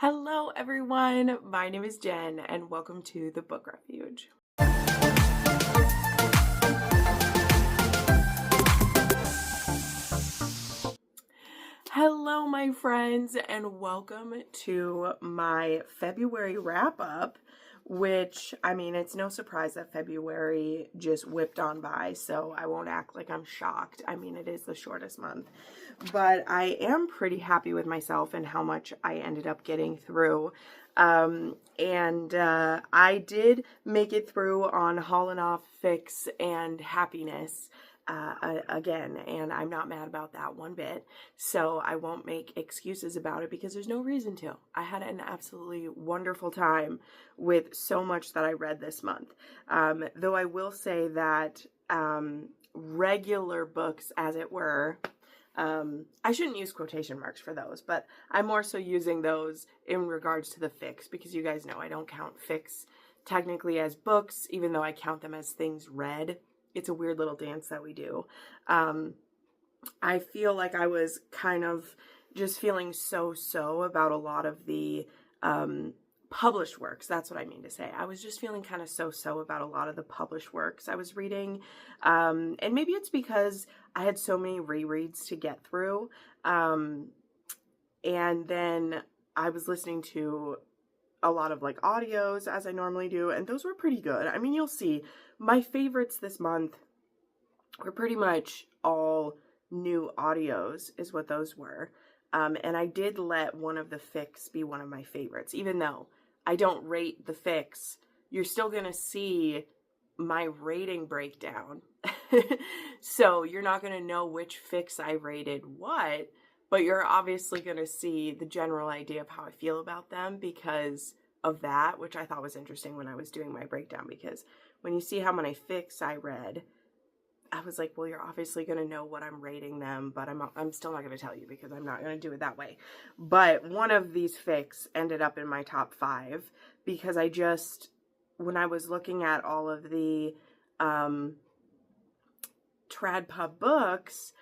Hello, everyone. My name is Jen, and welcome to the Book Refuge. Hello, my friends, and welcome to my February wrap-up, which, I mean, it's no surprise that February just whipped on by, so I won't act like I'm shocked. I mean, it is the shortest month, but I am pretty happy with myself and how much I ended up getting through. I did make it through on Hall and Off, Fix, and Happiness again, and I'm not mad about that one bit, so I won't make excuses about it because there's no reason to. I had an absolutely wonderful time with so much that I read this month, though I will say that regular books, as it were, I shouldn't use quotation marks for those, but I'm more so using those in regards to the Fix, because you guys know I don't count Fix technically as books, even though I count them as things read. It's a weird little dance that we do. I feel like I was kind of just feeling so about a lot of the published works. That's what I mean to say. I was just feeling kind of so about a lot of the published works I was reading. And maybe it's because I had so many rereads to get through. And then I was listening to a lot of like audios as I normally do, and those were pretty good. I mean, you'll see my favorites this month were pretty much all new audios is what those were. And I did let one of the Fix be one of my favorites. Even though I don't rate the Fix, you're still going to see my rating breakdown. So you're not going to know which Fix I rated what, but you're obviously going to see the general idea of how I feel about them because of that, which I thought was interesting when I was doing my breakdown, because when you see how many Fix I read, I was like, well, you're obviously going to know what I'm rating them, but I'm still not going to tell you because I'm not going to do it that way. But one of these Fix ended up in my top 5 because when I was looking at all of the trad pub books,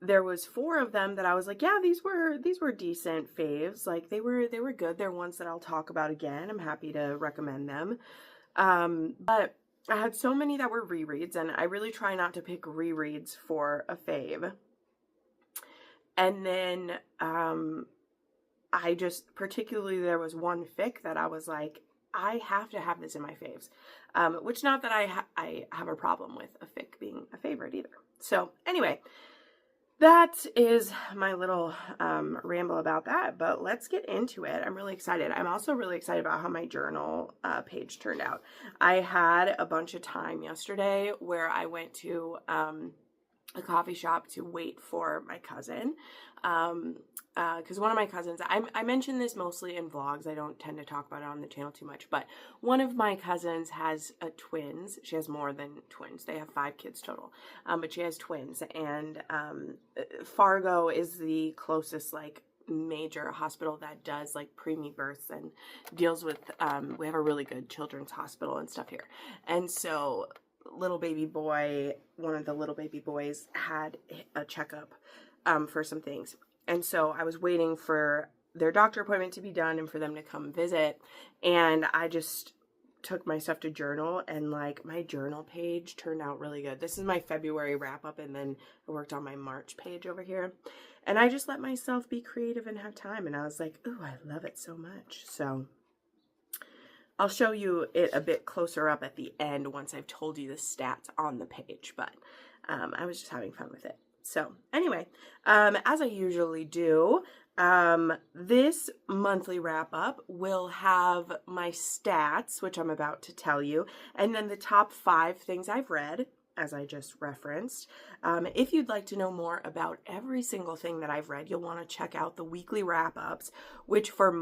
there was 4 of them that I was like, yeah, these were decent faves. Like they were good. They're ones that I'll talk about again. I'm happy to recommend them. But I had so many that were rereads, and I really try not to pick rereads for a fave. And then I just, particularly there was one fic that I was like, I have to have this in my faves. Which, not that I have a problem with a fic being a favorite either. So anyway, that is my little ramble about that, but let's get into it. I'm really excited. I'm also really excited about how my journal page turned out. I had a bunch of time yesterday where I went to a coffee shop to wait for my cousin. Because one of my cousins, I mention this mostly in vlogs. I don't tend to talk about it on the channel too much, but one of my cousins has twins. She has more than twins. They have 5 kids total, but she has twins, and Fargo is the closest like major hospital that does like preemie births and deals with, we have a really good children's hospital and stuff here. And so little baby boy, one of the little baby boys had a checkup for some things. And so I was waiting for their doctor appointment to be done and for them to come visit. And I just took my stuff to journal, and like my journal page turned out really good. This is my February wrap up, and then I worked on my March page over here. And I just let myself be creative and have time. And I was like, ooh, I love it so much. So I'll show you it a bit closer up at the end once I've told you the stats on the page. But I was just having fun with it. So anyway, as I usually do, this monthly wrap up will have my stats, which I'm about to tell you, and then the top 5 things I've read, as I just referenced. If you'd like to know more about every single thing that I've read, you'll want to check out the weekly wrap-ups, which for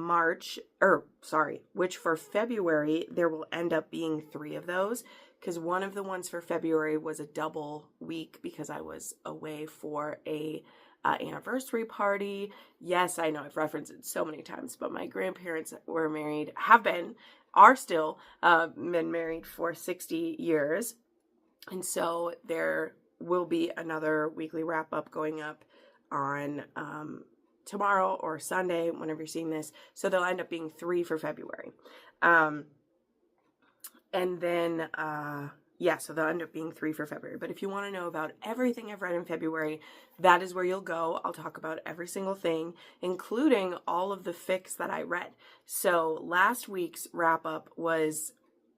February, there will end up being 3 of those, because one of the ones for February was a double week because I was away for a anniversary party. Yes, I know I've referenced it so many times, but my grandparents were married, are still been married for 60 years. And so there will be another weekly wrap up going up on tomorrow or Sunday, whenever you're seeing this. So they'll end up being 3 for February. And then, so they'll end up being 3 for February. But if you want to know about everything I've read in February, that is where you'll go. I'll talk about every single thing, including all of the fics that I read. So last week's wrap up was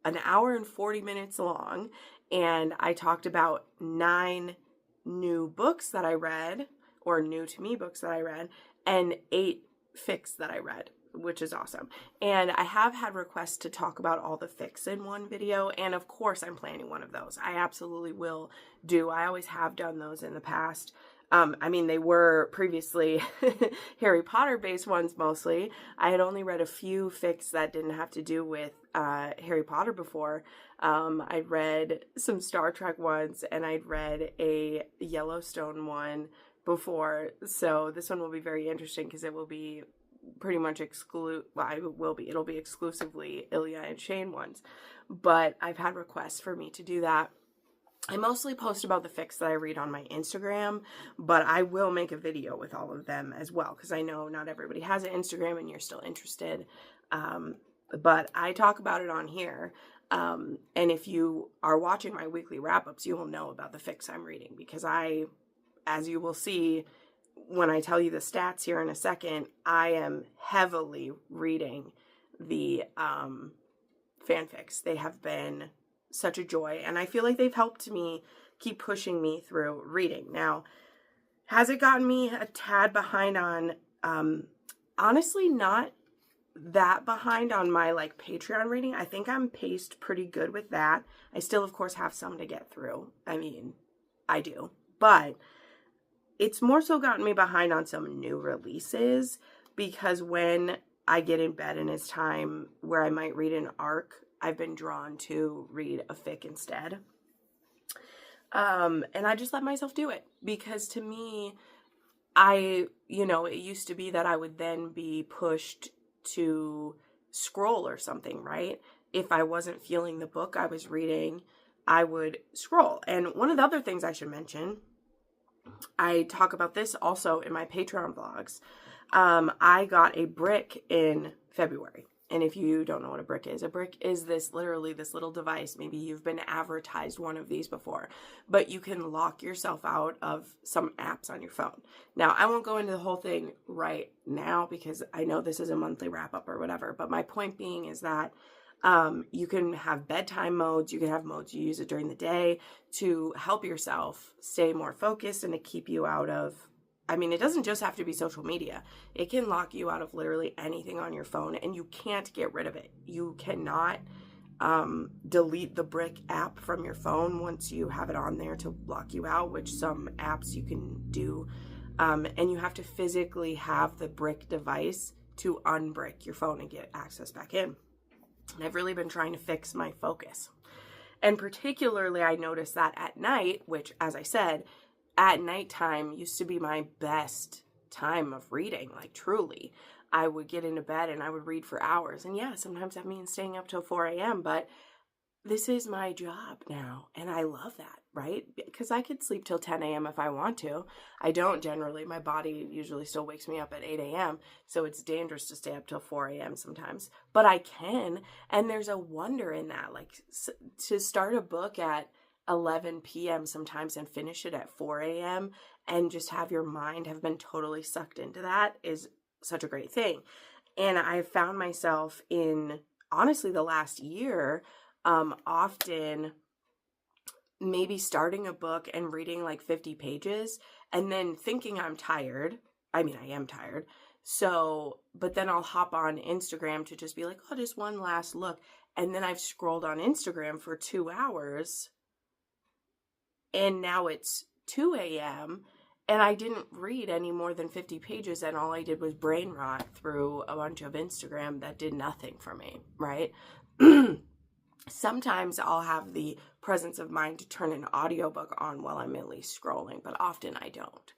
an hour and 40 minutes long, and I talked about 9 new books that I read, or new to me books that I read, and 8 fics that I read, which is awesome. And I have had requests to talk about all the fics in one video, and of course I'm planning one of those. I absolutely will do. I always have done those in the past. They were previously Harry Potter based ones mostly. I had only read a few fics that didn't have to do with Harry Potter before. I'd read some Star Trek ones, and I'd read a Yellowstone one before. So this one will be very interesting because it will be pretty much it'll be exclusively Ilya and Shane ones. But I've had requests for me to do that. I mostly post about the fics that I read on my Instagram, but I will make a video with all of them as well, because I know not everybody has an Instagram and you're still interested. But I talk about it on here. And if you are watching my weekly wrap-ups, you will know about the fics I'm reading, because as you will see when I tell you the stats here in a second, I am heavily reading the fanfics. They have been such a joy, and I feel like they've helped me keep pushing me through reading. Now, has it gotten me a tad behind on, honestly, not that behind on my Patreon reading. I think I'm paced pretty good with that. I still, of course, have some to get through. I do, but it's more so gotten me behind on some new releases, because when I get in bed and it's time where I might read an arc, I've been drawn to read a fic instead. And I just let myself do it, because to me, it used to be that I would then be pushed to scroll or something, right? If I wasn't feeling the book I was reading, I would scroll. And one of the other things I should mention, I talk about this also in my Patreon vlogs. I got a brick in February. And if you don't know what a brick is literally this little device. Maybe you've been advertised one of these before, but you can lock yourself out of some apps on your phone. Now, I won't go into the whole thing right now, because I know this is a monthly wrap up or whatever, but my point being is that you can have bedtime modes. You can have modes you use it during the day to help yourself stay more focused and to keep you out of, it doesn't just have to be social media. It can lock you out of literally anything on your phone, and you can't get rid of it. You cannot delete the brick app from your phone once you have it on there to block you out, which some apps you can do. And you have to physically have the brick device to unbrick your phone and get access back in. And I've really been trying to fix my focus. And particularly, I noticed that at night, which, as I said, at nighttime used to be my best time of reading, truly. I would get into bed and I would read for hours. And yeah, sometimes that means staying up till 4 a.m., but this is my job now, and I love that, right? Because I could sleep till 10 a.m. if I want to. I don't generally. My body usually still wakes me up at 8 a.m., so it's dangerous to stay up till 4 a.m. sometimes. But I can, and there's a wonder in that. To start a book at 11 p.m. sometimes and finish it at 4 a.m. and just have your mind have been totally sucked into that is such a great thing. And I found myself in, honestly, the last year, often maybe starting a book and reading 50 pages and then thinking I'm tired. I am tired. So, but then I'll hop on Instagram to just be just one last look. And then I've scrolled on Instagram for 2 hours. And now it's 2 a.m. and I didn't read any more than 50 pages, and all I did was brain rot through a bunch of Instagram that did nothing for me, right? Sometimes I'll have the presence of mind to turn an audiobook on while I'm at least scrolling, but often I don't.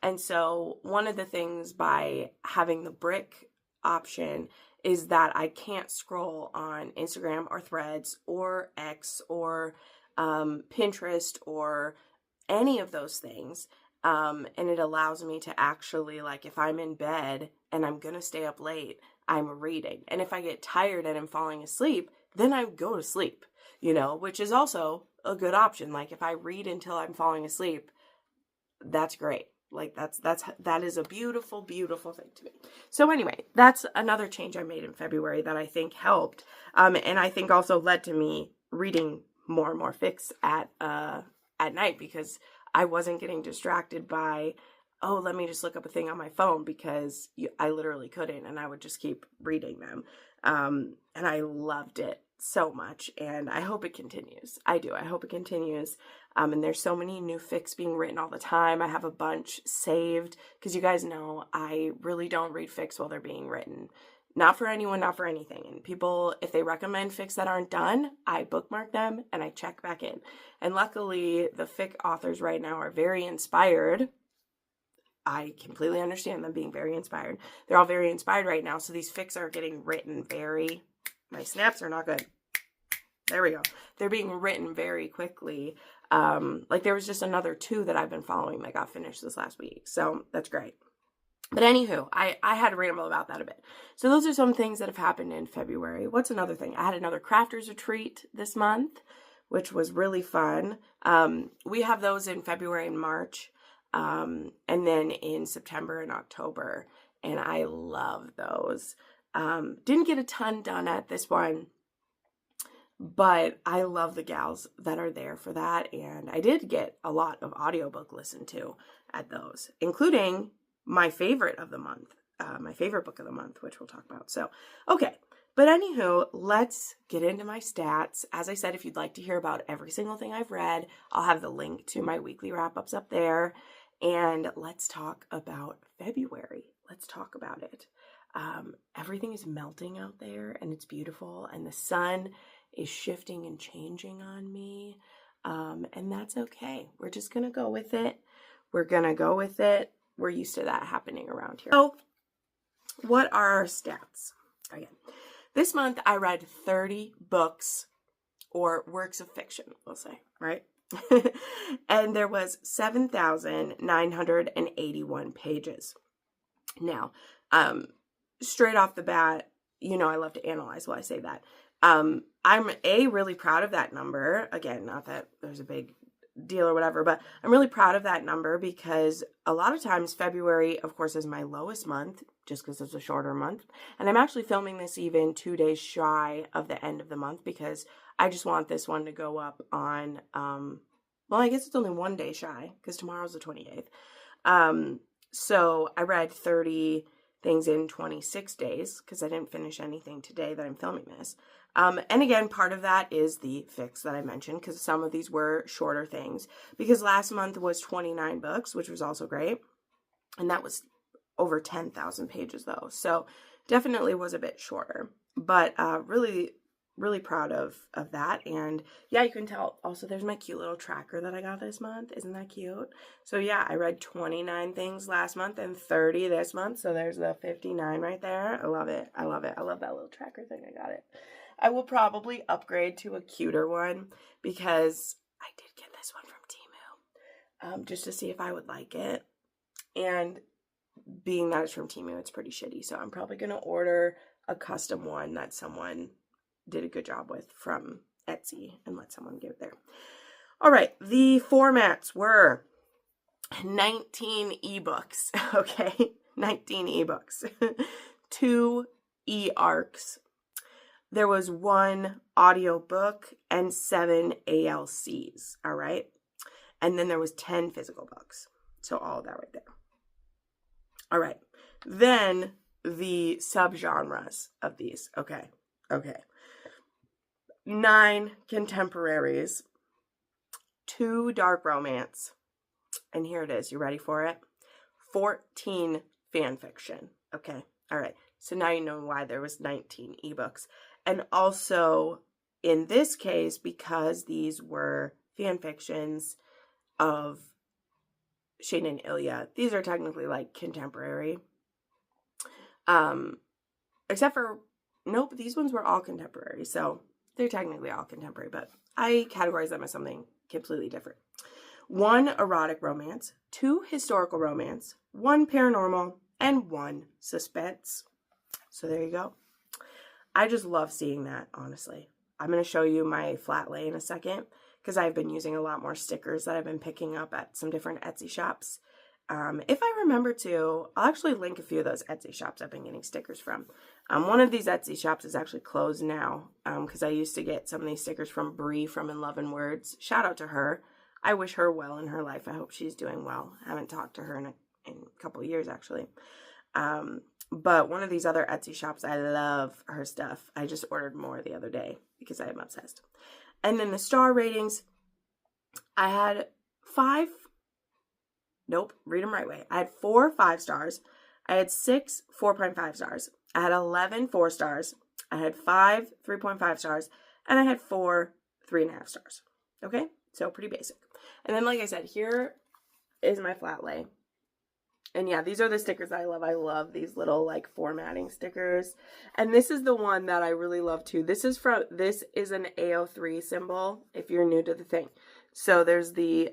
And so one of the things by having the brick option is that I can't scroll on Instagram or Threads or X or Pinterest or any of those things And it allows me to actually, like, if I'm in bed and I'm going to stay up late, I'm reading. And if I get tired and I'm falling asleep, then I go to sleep, which is also a good option. Like, if I read until I'm falling asleep, that's great. Like, that is a beautiful, beautiful thing to me. So anyway, that's another change I made in February that I think helped. And I think also led to me reading more and more fics at night, because I wasn't getting distracted by, oh, let me just look up a thing on my phone, because I literally couldn't, and I would just keep reading them. And I loved it so much, and I hope it continues. I do. I hope it continues. And there's so many new fics being written all the time. I have a bunch saved, because you guys know I really don't read fics while they're being written. Not for anyone, not for anything. And people, if they recommend fics that aren't done, I bookmark them and I check back in. And luckily, the fic authors right now are very inspired. I completely understand them being very inspired. They're all very inspired right now. So these fics are getting written my snaps are not good. There we go. They're being written very quickly. Like, there was just another 2 that I've been following that got finished this last week. So that's great. But anywho, I had to ramble about that a bit. So those are some things that have happened in February. What's another thing? I had another crafters retreat this month, which was really fun. We have those in February and March, and then in September and October. And I love those. Didn't get a ton done at this one, but I love the gals that are there for that. And I did get a lot of audiobook listened to at those, including my favorite of the month, my favorite book of the month, which we'll talk about. So, okay. But anywho, let's get into my stats. As I said, if you'd like to hear about every single thing I've read, I'll have the link to my weekly wrap-ups up there. And let's talk about February. Let's talk about it. Everything is melting out there, and it's beautiful, and the sun is shifting and changing on me. And that's okay. We're just going to go with it. We're going to go with it. We're used to that happening around here. So, what are our stats? Again, this month I read 30 books or works of fiction, we'll say, right? And there was 7,981 pages. Now, straight off the bat, I love to analyze while I say that. I'm really proud of that number. Again, not that there's a big deal or whatever, but I'm really proud of that number, because a lot of times February, of course, is my lowest month, just because it's a shorter month. And I'm actually filming this even 2 days shy of the end of the month, because I just want this one to go up on, well, I guess it's only 1 day shy, because tomorrow's the 28th. So I read 30 things in 26 days, because I didn't finish anything today that I'm filming this. And again, part of that is the fics that I mentioned, because some of these were shorter things, because last month was 29 books, which was also great. And that was over 10,000 pages though. So definitely was a bit shorter, but, really, really proud of that. And yeah, you can tell also there's my cute little tracker that I got this month. Isn't that cute? So yeah, I read 29 things last month and 30 this month. So there's the 59 right there. I love it. I love it. I love that little tracker thing. I got it. I will probably upgrade to a cuter one, because I did get this one from Temu, just to see if I would like it. And being that it's from Temu, it's pretty shitty. So I'm probably going to order a custom one that someone did a good job with from Etsy and let someone give it there. All right. The formats were 19 ebooks. Okay. 19 ebooks, 2 e-arcs. There was 1 audiobook and 7 ALCs. All right. And then there was 10 physical books. So all of that right there. All right. Then the subgenres of these. Okay. 9 contemporaries, 2 dark romance, and here it is. You ready for it? 14 fan fiction. Okay. All right. So now you know why there was 19 ebooks. And also, in this case, because these were fan fictions of Shane and Ilya, these are technically like contemporary. Except for, nope, these ones were all contemporary. So they're technically all contemporary, but I categorize them as something completely different. 1 erotic romance, 2 historical romance, 1 paranormal, and 1 suspense. So there you go. I just love seeing that, honestly. I'm going to show you my flat lay in a second because I've been using a lot more stickers that I've been picking up at some different Etsy shops. If I remember to, I'll actually link a few of those Etsy shops I've been getting stickers from. One of these Etsy shops is actually closed now because I used to get some of these stickers from Bree from In Love and Words. Shout out to her. I wish her well in her life. I hope she's doing well. I haven't talked to her in a couple of years, actually. But one of these other Etsy shops, I love her stuff. I just ordered more the other day because I am obsessed. And then the star ratings, I had 5... Nope, read them right way. I had 4 5 stars. I had 6 4.5 stars. I had 11 4 stars. I had 5 3.5 stars. And I had 4 3.5 stars. Okay? So pretty basic. And then, like I said, here is my flat lay. And yeah, these are the stickers I love. I love these little like formatting stickers. And this is the one that I really love too. This is an AO3 symbol if you're new to the thing. So there's the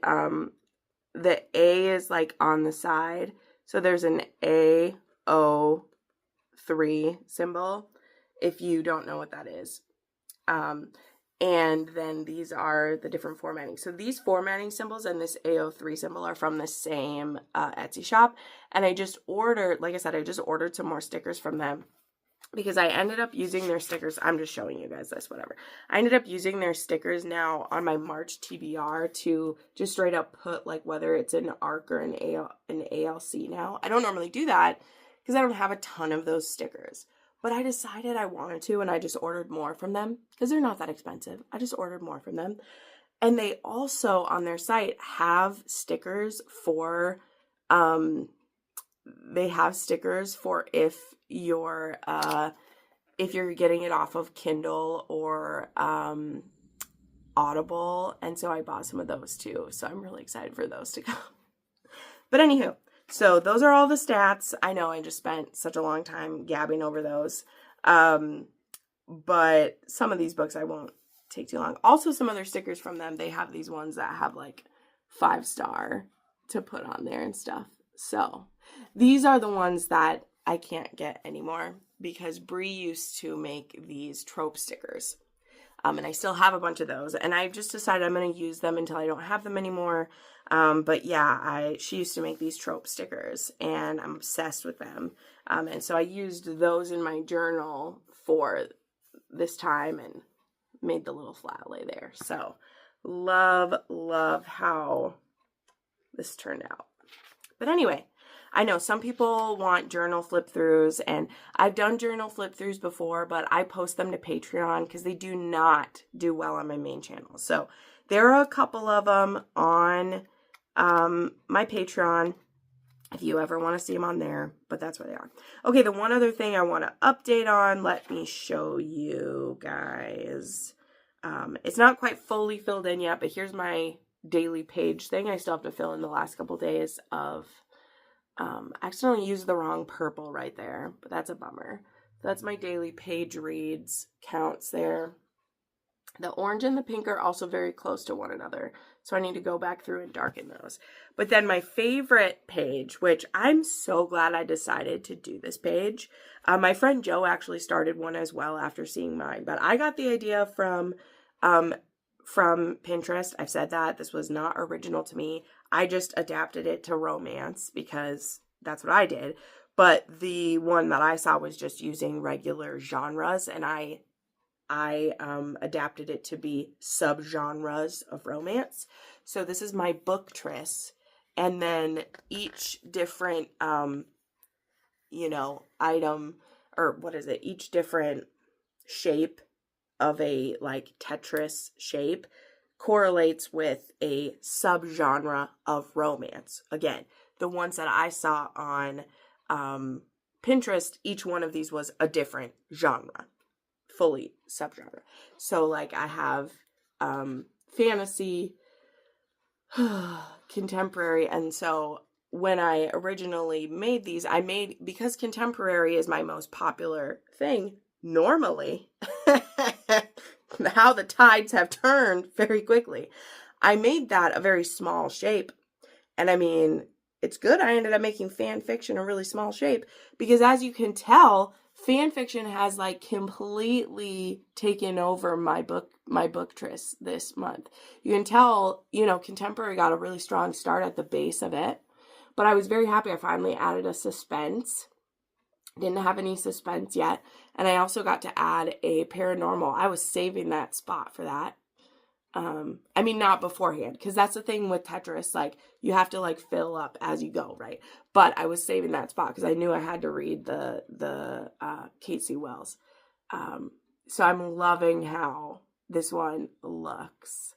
A is like on the side. So there's an AO3 symbol if you don't know what that is. And then these are the different formatting. So these formatting symbols and this AO3 symbol are from the same Etsy shop. And I just ordered, like I said, I just ordered some more stickers from them because I ended up using their stickers. I'm just showing you guys this, whatever. I ended up using their stickers now on my March TBR to just straight up put like whether it's an ARC or an ALC now. I don't normally do that because I don't have a ton of those stickers. But I decided I wanted to, and I just ordered more from them because they're not that expensive. I just ordered more from them. And they also, on their site, have stickers for, if you're getting it off of Kindle or Audible. And so I bought some of those too. So I'm really excited for those to come. But anywho. So those are all the stats. I know I just spent such a long time gabbing over those. But some of these books I won't take too long. Also, some other stickers from them, they have these ones that have like 5-star to put on there and stuff. So these are the ones that I can't get anymore because Bree used to make these trope stickers. And I still have a bunch of those. And I've just decided I'm going to use them until I don't have them anymore. But yeah, she used to make these trope stickers and I'm obsessed with them. And so I used those in my journal for this time and made the little flat lay there. So love how this turned out. But anyway, I know some people want journal flip throughs, and I've done journal flip throughs before, but I post them to Patreon because they do not do well on my main channel. So there are a couple of them on my Patreon if you ever want to see them on there, but that's where they are. Okay, the one other thing I want to update on, let me show you guys. It's not quite fully filled in yet, but here's my daily page thing. I still have to fill in the last couple days of I accidentally used the wrong purple right there, but that's a bummer. So that's my daily page reads counts there. The orange and the pink are also very close to one another, so I need to go back through and darken those. But then my favorite page, which I'm so glad I decided to do this page. My friend Joe actually started one as well after seeing mine, but I got the idea from Pinterest. I've said that. This was not original to me. I just adapted it to romance because that's what I did. But the one that I saw was just using regular genres, and I adapted it to be subgenres of romance. So this is my booktress, and then each different, item, or what is it? Each different shape of a like Tetris shape correlates with a subgenre of romance. Again, the ones that I saw on Pinterest, each one of these was a different genre, fully subgenre. So like I have fantasy, contemporary, and so when I originally made these, because contemporary is my most popular thing normally, how the tides have turned very quickly. I made that a very small shape. And I mean, it's good I ended up making fan fiction a really small shape, because as you can tell, fan fiction has like completely taken over my Booktress this month. You can tell, you know, contemporary got a really strong start at the base of it, but I was very happy I finally added a suspense. Didn't have any suspense yet, and I also got to add a paranormal. I was saving that spot for that. I mean, not beforehand, because that's the thing with Tetris, like, you have to, like, fill up as you go, right? But I was saving that spot, because I knew I had to read the Kate C. Wells. So I'm loving how this one looks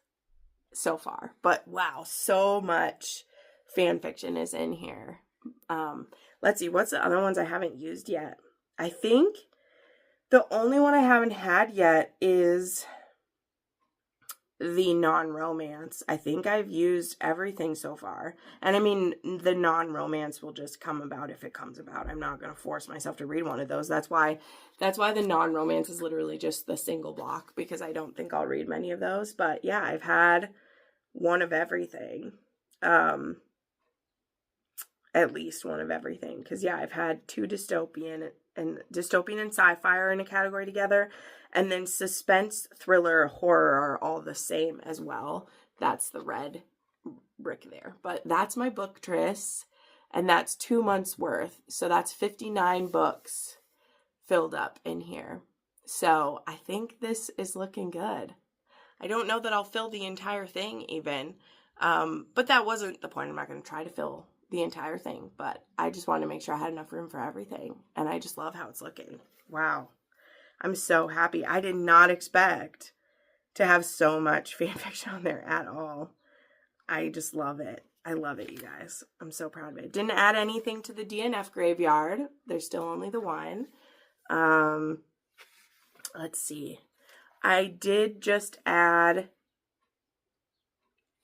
so far. But, wow, so much fan fiction is in here. Let's see, what's the other ones I haven't used yet? I think the only one I haven't had yet is the non-romance. I think I've used everything so far. And I mean, the non-romance will just come about if it comes about. I'm not going to force myself to read one of those. That's why the non-romance is literally just the single block, because I don't think I'll read many of those. But yeah, I've had one of everything. At least one of everything. Because yeah, I've had 2 dystopian and sci-fi are in a category together. And then suspense, thriller, horror are all the same as well. That's the red brick there. But that's my Booktress, and that's 2 months worth. So that's 59 books filled up in here. So I think this is looking good. I don't know that I'll fill the entire thing even, but that wasn't the point. I'm not going to try to fill the entire thing, but I just wanted to make sure I had enough room for everything, and I just love how it's looking. Wow. I'm so happy. I did not expect to have so much fan fiction on there at all. I just love it. I love it, you guys. I'm so proud of it. Didn't add anything to the DNF graveyard. There's still only the one. Let's see. I did just add...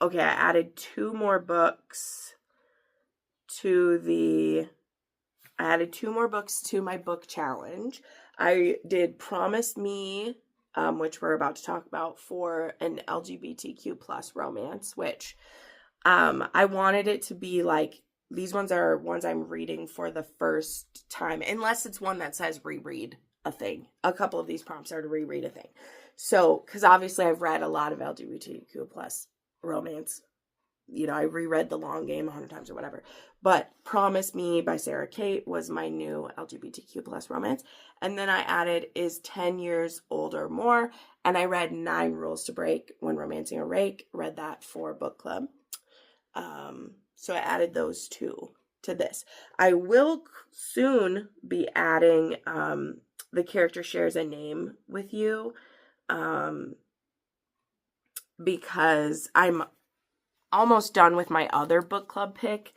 Okay, I added 2 more books to the... I added 2 more books to my book challenge. I did Promise Me, which we're about to talk about, for an LGBTQ plus romance, which I wanted it to be like, these ones are ones I'm reading for the first time, unless it's one that says reread a thing. A couple of these prompts are to reread a thing. So, because obviously I've read a lot of LGBTQ plus romance. You know, I reread The Long Game 100 times or whatever. But Promise Me by Sarah Kate was my new LGBTQ plus romance. And then I added Is 10 Years Old or More. And I read 9 Rules to Break When Romancing a Rake. Read that for book club. So I added those 2 to this. I will soon be adding The Character Shares a Name with You. Because I'm almost done with my other book club pick.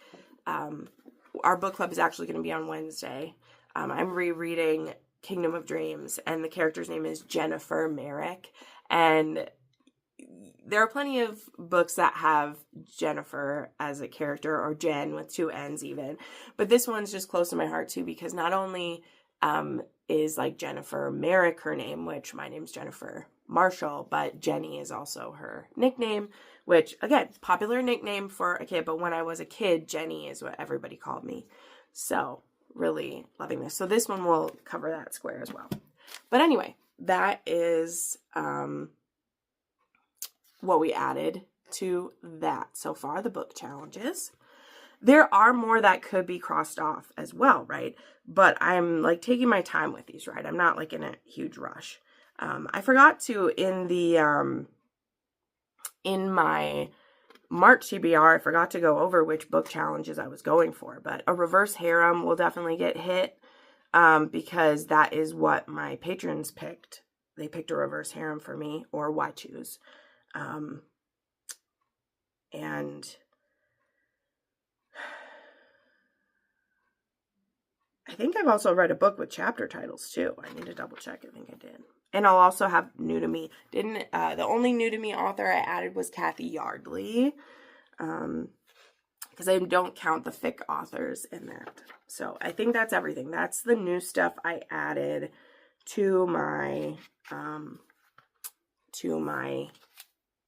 Our book club is actually going to be on Wednesday. I'm rereading Kingdom of Dreams, and the character's name is Jennifer Merrick. And there are plenty of books that have Jennifer as a character, or Jenn with 2 N's even. But this one's just close to my heart too, because not only is like Jennifer Merrick her name, which my name's Jennifer Marshall, but Jenny is also her nickname, which, again, popular nickname for a kid, but when I was a kid, Jenny is what everybody called me. So, really loving this. So this one will cover that square as well. But anyway, that is what we added to that so far, the book challenges. There are more that could be crossed off as well, right? But I'm, like, taking my time with these, right? I'm not, like, in a huge rush. I forgot to, in my March TBR, I forgot to go over which book challenges I was going for, but a reverse harem will definitely get hit, because that is what my patrons picked. They picked a reverse harem for me, or why choose. And I think I've also read a book with chapter titles too. I need to double check. I think I did. And I'll also have new to me. The only new to me author I added was Kathy Yardley. Because I don't count the fic authors in that. So I think that's everything. That's the new stuff I added to my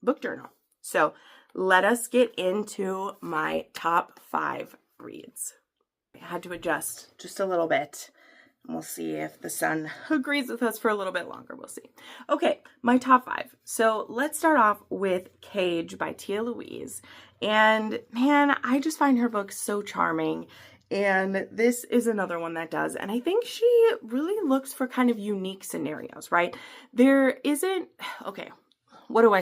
book journal. So let us get into my top 5 reads. I had to adjust just a little bit. We'll see if the sun agrees with us for a little bit longer. We'll see. Okay, my top 5. So let's start off with Cage by Tia Louise. And man, I just find her book so charming. And this is another one that does. And I think she really looks for kind of unique scenarios, right? There isn't, okay, what do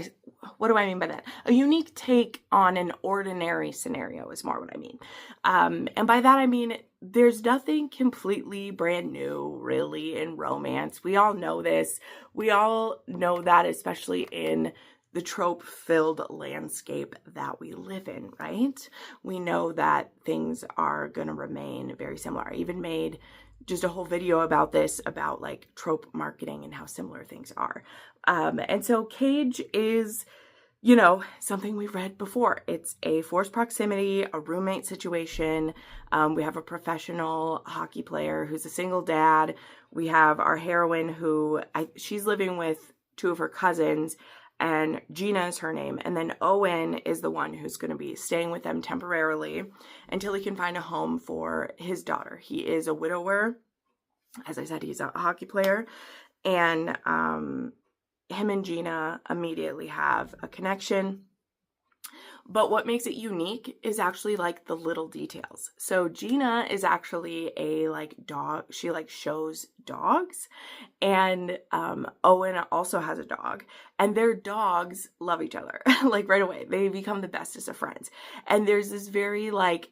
I mean by that? A unique take on an ordinary scenario is more what I mean. And by that I mean there's nothing completely brand new really in romance. We all know this. We all know that, especially in the trope-filled landscape that we live in, right? We know that things are going to remain very similar. I even made just a whole video about this, about like trope marketing and how similar things are. And so Cage is, you know, something we've read before. It's a forced proximity, a roommate situation. We have a professional hockey player who's a single dad. We have our heroine who, she's living with 2 of her cousins, and Gina is her name. And then Owen is the one who's going to be staying with them temporarily until he can find a home for his daughter. He is a widower. As I said, he's a hockey player. And him and Gina immediately have a connection. But what makes it unique is actually like the little details. So Gina is actually a like dog. She like shows dogs, and Owen also has a dog, and their dogs love each other. Like right away, they become the bestest of friends. And there's this very like,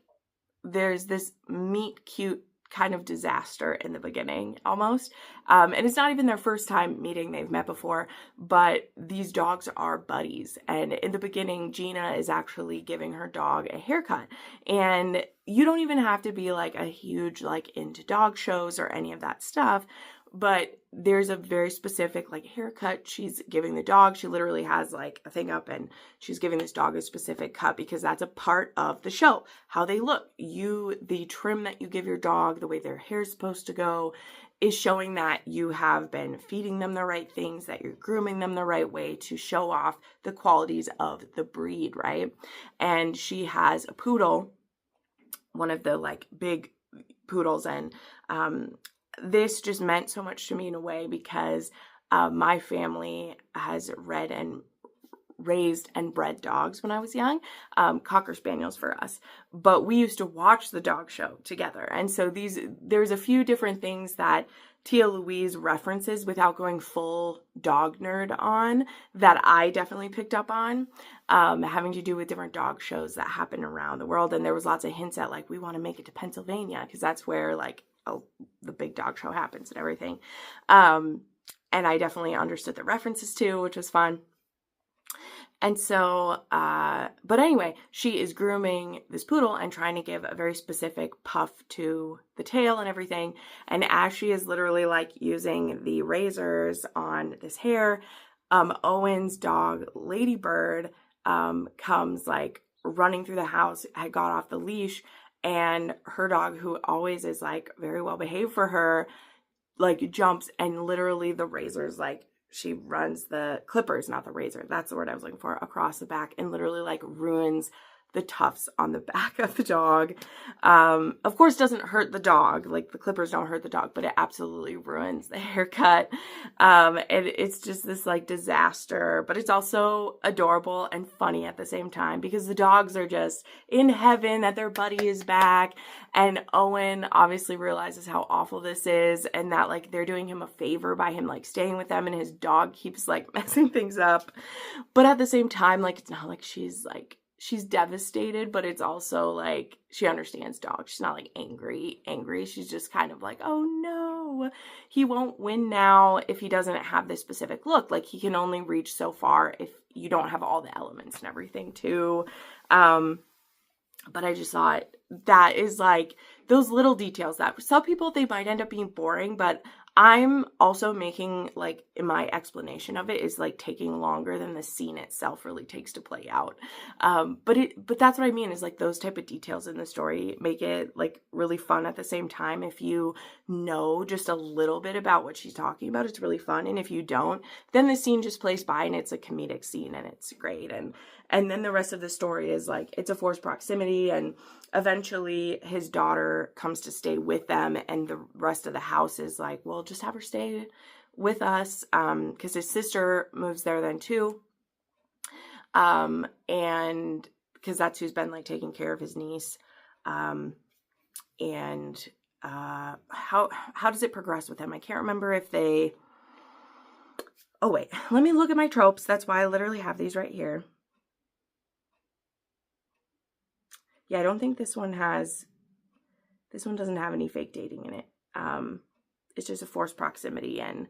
there's this meet cute kind of disaster in the beginning almost. And it's not even their first time meeting. They've met before, but these dogs are buddies. And in the beginning, Gina is actually giving her dog a haircut. And you don't even have to be like a huge, like into dog shows or any of that stuff. But there's a very specific like haircut she's giving the dog. She literally has like a thing up and she's giving this dog a specific cut because that's a part of the show. How they look. The trim that you give your dog, the way their hair's supposed to go, is showing that you have been feeding them the right things, that you're grooming them the right way to show off the qualities of the breed, right? And she has a poodle, one of the like big poodles, and this just meant so much to me in a way because my family has read and raised and bred dogs when I was young, Cocker Spaniels for us, but we used to watch the dog show together. And so there's a few different things that Tia Louise references without going full dog nerd on that I definitely picked up on, having to do with different dog shows that happen around the world. And there was lots of hints at like, we want to make it to Pennsylvania because that's where like the big dog show happens and everything. And I definitely understood the references too, which was fun. And so, but anyway, she is grooming this poodle and trying to give a very specific puff to the tail and everything. And as she is literally like using the razors on this hair, Owen's dog, Ladybird, comes like running through the house, had got off the leash, and her dog, who always is like very well behaved for her, like jumps, and literally the razors, like she runs the clippers, not the razor, that's the word I was looking for, across the back, and literally like ruins the tufts on the back of the dog. Of course, doesn't hurt the dog, like the clippers don't hurt the dog, but it absolutely ruins the haircut. And it's just this like disaster, but it's also adorable and funny at the same time because the dogs are just in heaven that their buddy is back. And Owen obviously realizes how awful this is and that like they're doing him a favor by him like staying with them, and his dog keeps like messing things up. But at the same time, like it's not like she's devastated, but it's also like she understands dogs. She's not like angry. She's just kind of like, oh no, he won't win now if he doesn't have this specific look. Like he can only reach so far if you don't have all the elements and everything too. But I just thought that is like those little details that some people, they might end up being boring, but I'm also making, like, my explanation of it is like taking longer than the scene itself really takes to play out. But that's what I mean, is like those type of details in the story make it like really fun at the same time. If you know just a little bit about what she's talking about, it's really fun. And if you don't, then the scene just plays by and it's a comedic scene and it's great. And then the rest of the story is like, it's a forced proximity, and eventually his daughter comes to stay with them, and the rest of the house is like, well, just have her stay with us, because his sister moves there then too, and because that's who's been like taking care of his niece. And how does it progress with him? I can't remember if they... Oh wait, let me look at my tropes. That's why I literally have these right here. Yeah, I don't think this one doesn't have any fake dating in it. It's just a forced proximity, and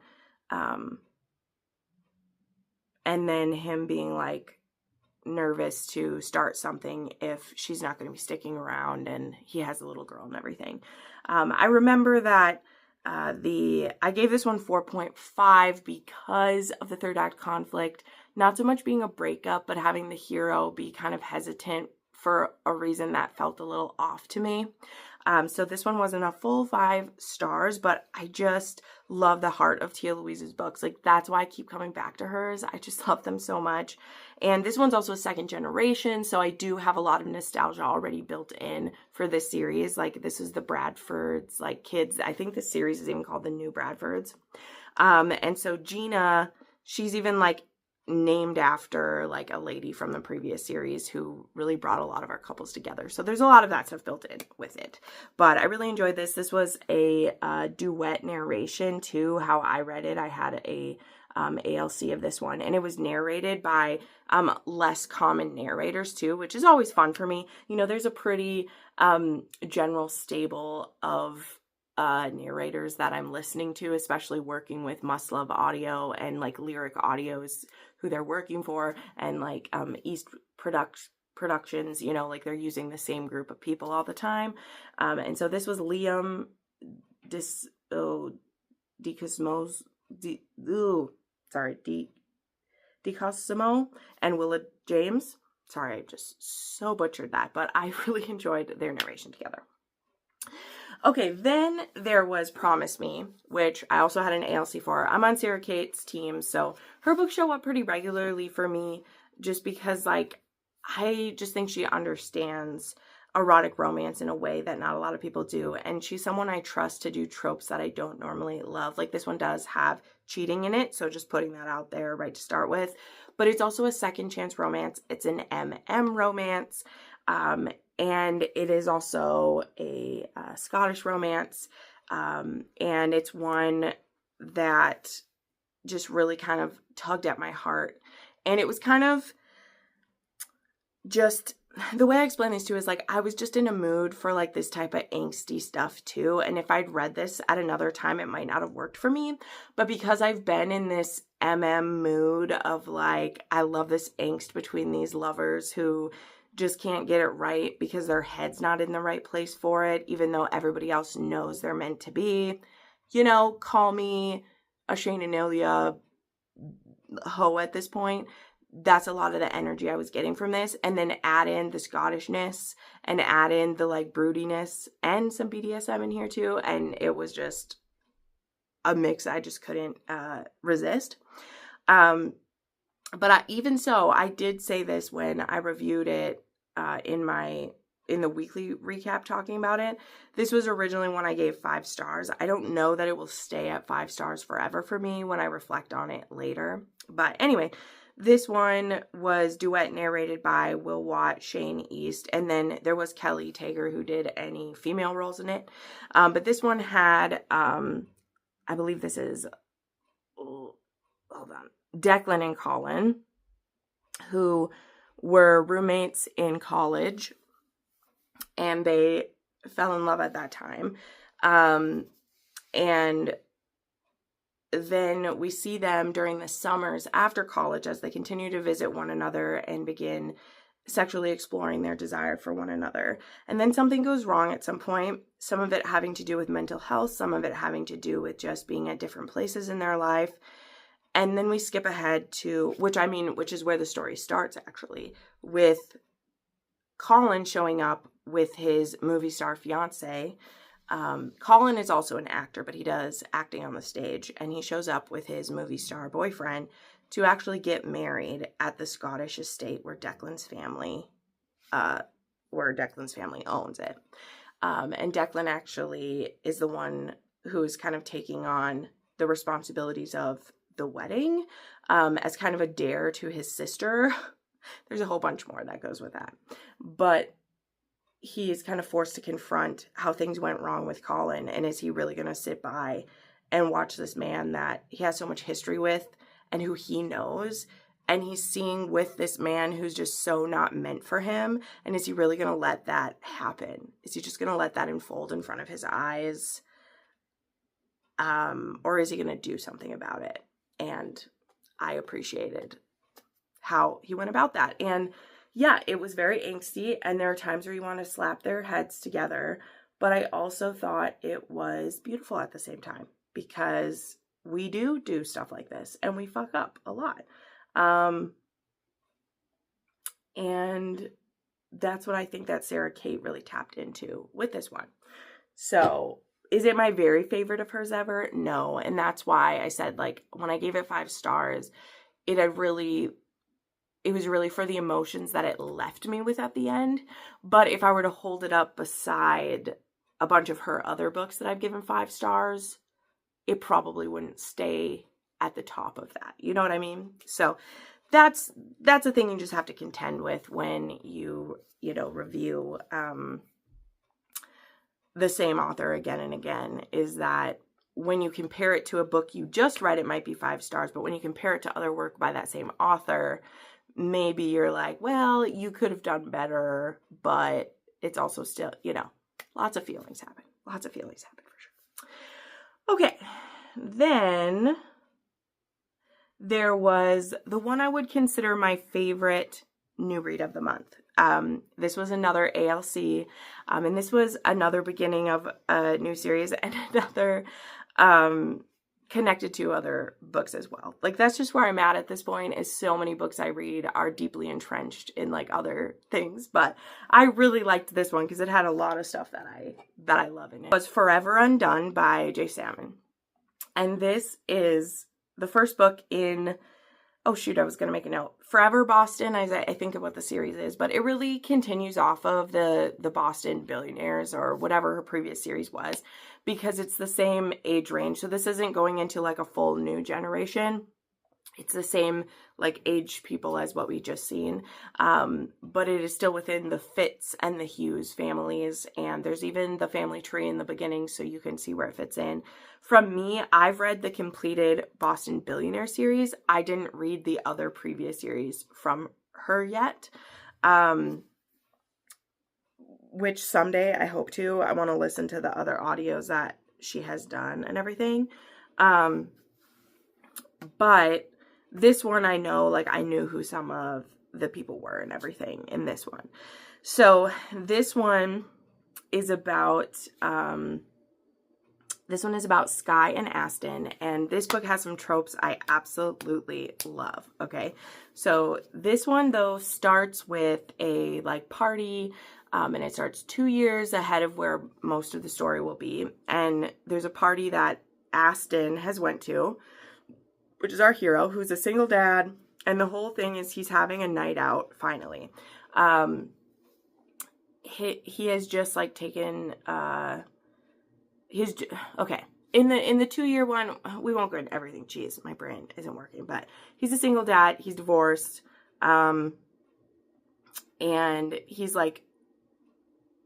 then him being like nervous to start something if she's not going to be sticking around, and he has a little girl and everything. I remember that I gave this one 4.5 because of the third act conflict, not so much being a breakup, but having the hero be kind of hesitant for a reason that felt a little off to me. So this one wasn't a full 5 stars, but I just love the heart of Tia Louise's books. Like, that's why I keep coming back to hers. I just love them so much. And this one's also a second generation, so I do have a lot of nostalgia already built in for this series. Like, this is the Bradfords, like, kids. I think this series is even called The New Bradfords. And so Gina, she's even like named after like a lady from the previous series who really brought a lot of our couples together. So there's a lot of that stuff built in with it. But I really enjoyed this. This was a duet narration too, how I read it. I had a ALC of this one, and it was narrated by less common narrators too, which is always fun for me. You know, there's a pretty general stable of narrators that I'm listening to, especially working with Must Love Audio, and like Lyric Audio is who they're working for, and like East Productions, you know, like they're using the same group of people all the time. And so this was Liam DeCosimo and Willa James. Sorry, I just so butchered that, but I really enjoyed their narration together. Okay, then there was Promise Me, which I also had an ALC for. I'm on Sarah Kate's team, so her books show up pretty regularly for me, just because, like, I just think she understands erotic romance in a way that not a lot of people do, and she's someone I trust to do tropes that I don't normally love. Like, this one does have cheating in it, so just putting that out there right to start with. But it's also a second chance romance. It's an MM romance, and it is also a Scottish romance, and it's one that just really kind of tugged at my heart. And it was kind of just, the way I explain this too is like, I was just in a mood for like this type of angsty stuff too. And if I'd read this at another time, it might not have worked for me. But because I've been in this MM mood of like, I love this angst between these lovers who just can't get it right because their head's not in the right place for it, even though everybody else knows they're meant to be. You know, call me a Shane and Ilya hoe at this point. That's a lot of the energy I was getting from this. And then add in the Scottishness and add in the like broodiness and some BDSM in here too. And it was just a mix I just couldn't resist. But even so, I did say this when I reviewed it in the weekly recap talking about it. This was originally one I gave 5 stars. I don't know that it will stay at 5 stars forever for me when I reflect on it later. But anyway, this one was duet narrated by Will Watt, Shane East, and then there was Kelly Tager who did any female roles in it. But this one had, I believe this is, hold on, Declan and Colin, who were roommates in college, and they fell in love at that time. And then we see them during the summers after college as they continue to visit one another and begin sexually exploring their desire for one another. And then something goes wrong at some point, some of it having to do with mental health, some of it having to do with just being at different places in their life. And then we skip ahead to, which is where the story starts actually, with Colin showing up with his movie star fiance. Colin is also an actor, but he does acting on the stage, and he shows up with his movie star boyfriend to actually get married at the Scottish estate where Declan's family owns it. And Declan actually is the one who is kind of taking on the responsibilities of the wedding, as kind of a dare to his sister. There's a whole bunch more that goes with that. But he is kind of forced to confront how things went wrong with Colin, and is he really going to sit by and watch this man that he has so much history with and who he knows, and he's seeing with this man who's just so not meant for him, and is he really going to let that happen? Is he just going to let that unfold in front of his eyes? Or is he going to do something about it? And I appreciated how he went about that. And yeah, it was very angsty, and there are times where you want to slap their heads together, but I also thought it was beautiful at the same time, because we do stuff like this, and we fuck up a lot. And that's what I think that Sarah Kate really tapped into with this one. So, is it my very favorite of hers ever? No, and that's why I said, like, when I gave it 5 stars, it was really for the emotions that it left me with at the end. But if I were to hold it up beside a bunch of her other books that I've given 5 stars, it probably wouldn't stay at the top of that. You know what I mean? So that's a thing you just have to contend with when you review the same author again and again, is that when you compare it to a book you just read, it might be 5 stars, but when you compare it to other work by that same author, maybe you're like, well, you could have done better, but it's also still, lots of feelings happen. Lots of feelings happen for sure. Okay, then there was the one I would consider my favorite new read of the month. This was another ALC, and this was another beginning of a new series, and another connected to other books as well. Like, that's just where I'm at this point, is so many books I read are deeply entrenched in like other things, but I really liked this one because it had a lot of stuff that I love in it. It was Forever Undone by J. Salmon, and this is the first book in, oh shoot, I was going to make a note. Forever Boston, I think of what the series is, but it really continues off of the Boston Billionaires, or whatever her previous series was, because it's the same age range. So this isn't going into like a full new generation. It's the same like age people as what we just seen. But it is still within the Fitz and the Hughes families. And there's even the family tree in the beginning, so you can see where it fits in. From me, I've read the completed Boston Billionaire series. I didn't read the other previous series from her yet. Which someday I hope to. I want to listen to the other audios that she has done and everything. But this one I know, like, I knew who some of the people were and everything in this one. So this one is about, Skye and Aston, and this book has some tropes I absolutely love, okay? So this one, though, starts with a, like, party, and it starts 2 years ahead of where most of the story will be, and there's a party that Aston has went to, which is our hero, who's a single dad, and the whole thing is he's having a night out, finally. He has just, like, taken, okay, in the 2 year one, we won't go into everything, jeez, my brain isn't working, but he's a single dad, he's divorced, and he's, like,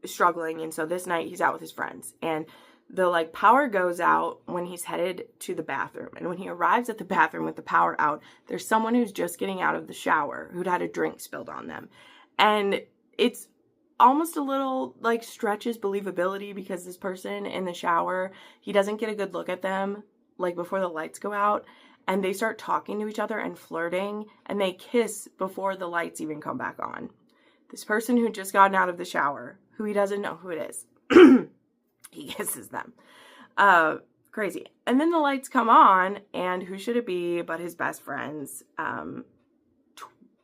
struggling, and so this night he's out with his friends, and the, like, power goes out when he's headed to the bathroom, and when he arrives at the bathroom with the power out, there's someone who's just getting out of the shower who'd had a drink spilled on them, and it's almost a little, like, stretches believability, because this person in the shower, he doesn't get a good look at them, like, before the lights go out, and they start talking to each other and flirting, and they kiss before the lights even come back on. this person who just gotten out of the shower, who he doesn't know who it is. He kisses them. Crazy. And then the lights come on, and who should it be but his best friend's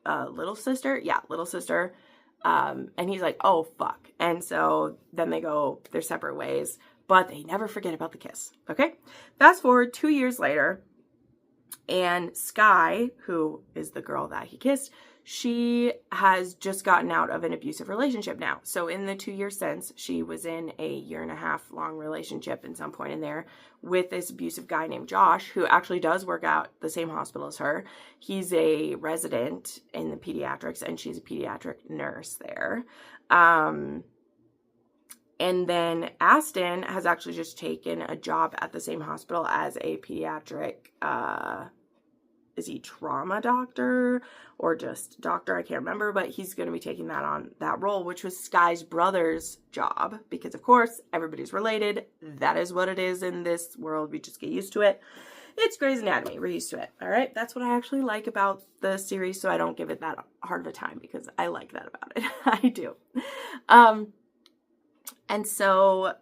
little sister? Yeah, little sister. And he's like, oh, fuck. And so then they go their separate ways, but they never forget about the kiss. Okay? Fast forward 2 years later, and Sky, who is the girl that he kissed, she has just gotten out of an abusive relationship now. So in the 2 years since, she was in a 1.5 year long relationship at some point in there with this abusive guy named Josh, who actually does work out the same hospital as her. He's a resident in the pediatrics, and she's a pediatric nurse there. And then Aston has actually just taken a job at the same hospital as a pediatric, is he trauma doctor or just doctor? I can't remember, but he's going to be taking that role, which was Sky's brother's job, because of course everybody's related. That is what it is in this world. We just get used to it. It's Grey's Anatomy. We're used to it. All right. That's what I actually like about the series. So I don't give it that hard of a time, because I like that about it. I do. And so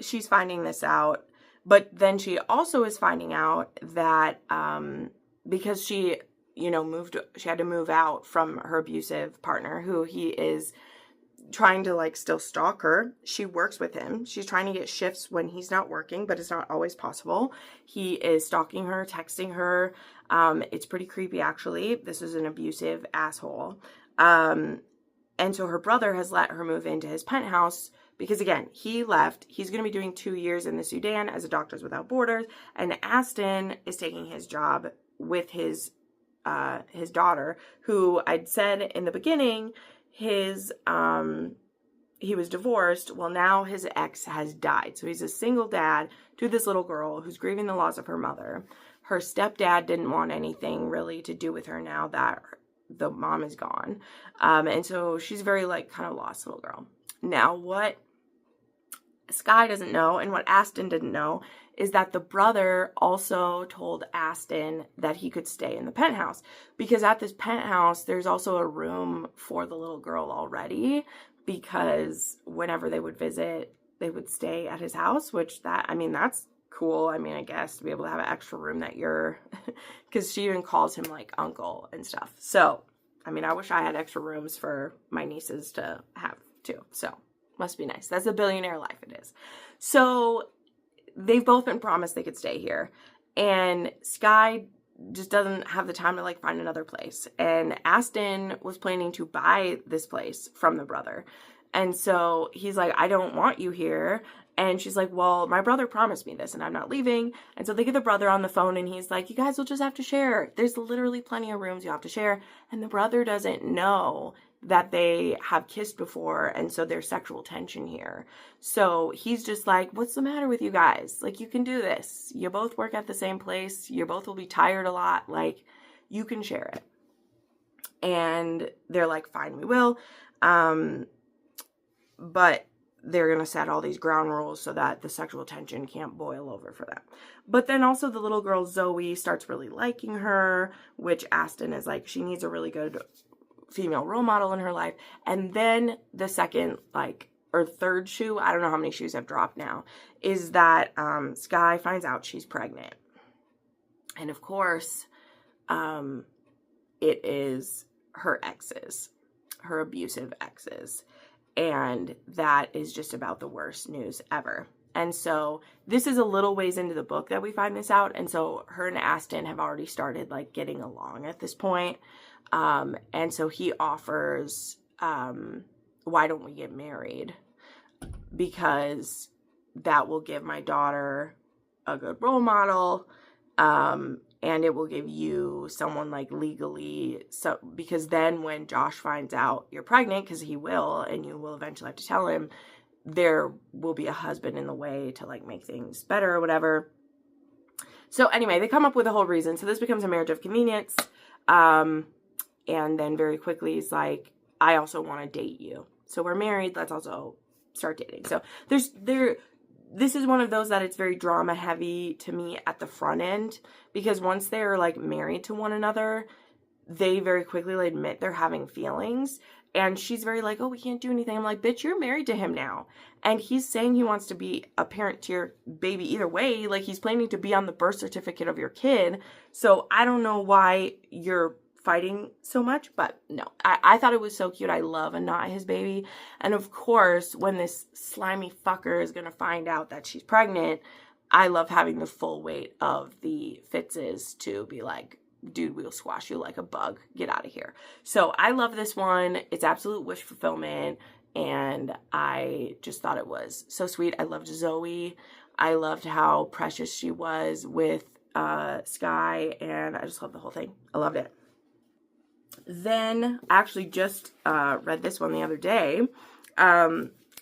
she's finding this out. But then she also is finding out that because she, she had to move out from her abusive partner, who he is trying to still stalk her. She works with him. She's trying to get shifts when he's not working, but it's not always possible. He is stalking her, texting her. It's pretty creepy, actually. This is an abusive asshole. And so her brother has let her move into his penthouse, because again, he left. He's going to be doing 2 years in the Sudan as a Doctors Without Borders, and Aston is taking his job with his daughter, who I'd said in the beginning, he was divorced. Well, now his ex has died, so he's a single dad to this little girl who's grieving the loss of her mother. Her stepdad didn't want anything really to do with her now that the mom is gone, and so she's very kind of lost little girl. Now, what Sky doesn't know, and what Aston didn't know, is that the brother also told Aston that he could stay in the penthouse, because at this penthouse, there's also a room for the little girl already, because whenever they would visit, they would stay at his house, that's cool. I guess to be able to have an extra room that because she even calls him uncle and stuff. So, I wish I had extra rooms for my nieces to have too. So must be nice. That's a billionaire life. It is. So they've both been promised they could stay here, and Sky just doesn't have the time to find another place. And Aston was planning to buy this place from the brother. And so he's like, I don't want you here. And she's like, well, my brother promised me this and I'm not leaving. And so they get the brother on the phone, and he's like, you guys will just have to share. There's literally plenty of rooms you have to share. And the brother doesn't know that they have kissed before, and so there's sexual tension here. So he's just like, what's the matter with you guys? You can do this. You both work at the same place. You both will be tired a lot. You can share it. And they're like, fine, we will. But they're going to set all these ground rules so that the sexual tension can't boil over for them. But then also the little girl Zoe starts really liking her, which Aston is like, she needs a really good female role model in her life. And then the second, or third shoe, I don't know how many shoes have dropped now, is that Sky finds out she's pregnant. And of course, it is her exes, her abusive exes. And that is just about the worst news ever. And so this is a little ways into the book that we find this out. And so her and Aston have already started getting along at this point. And so he offers, why don't we get married? Because that will give my daughter a good role model. And it will give you someone legally. So, because then when Josh finds out you're pregnant, because he will, and you will eventually have to tell him, there will be a husband in the way to make things better or whatever. So anyway, they come up with a whole reason. So this becomes a marriage of convenience. And then very quickly he's like, I also want to date you. So we're married. Let's also start dating. So this is one of those that it's very drama heavy to me at the front end, because once they're married to one another, they very quickly admit they're having feelings. And she's very like, oh, we can't do anything. I'm like, bitch, you're married to him now. And he's saying he wants to be a parent to your baby either way. Like, he's planning to be on the birth certificate of your kid. So I don't know why you're fighting so much, but no, I thought it was so cute. I love a not his baby. And of course, when this slimy fucker is going to find out that she's pregnant, I love having the full weight of the Fitzes to be like, dude, we'll squash you like a bug. Get out of here. So I love this one. It's absolute wish fulfillment. And I just thought it was so sweet. I loved Zoe. I loved how precious she was with Sky. And I just loved the whole thing. I loved it. Then I actually just read this one the other day.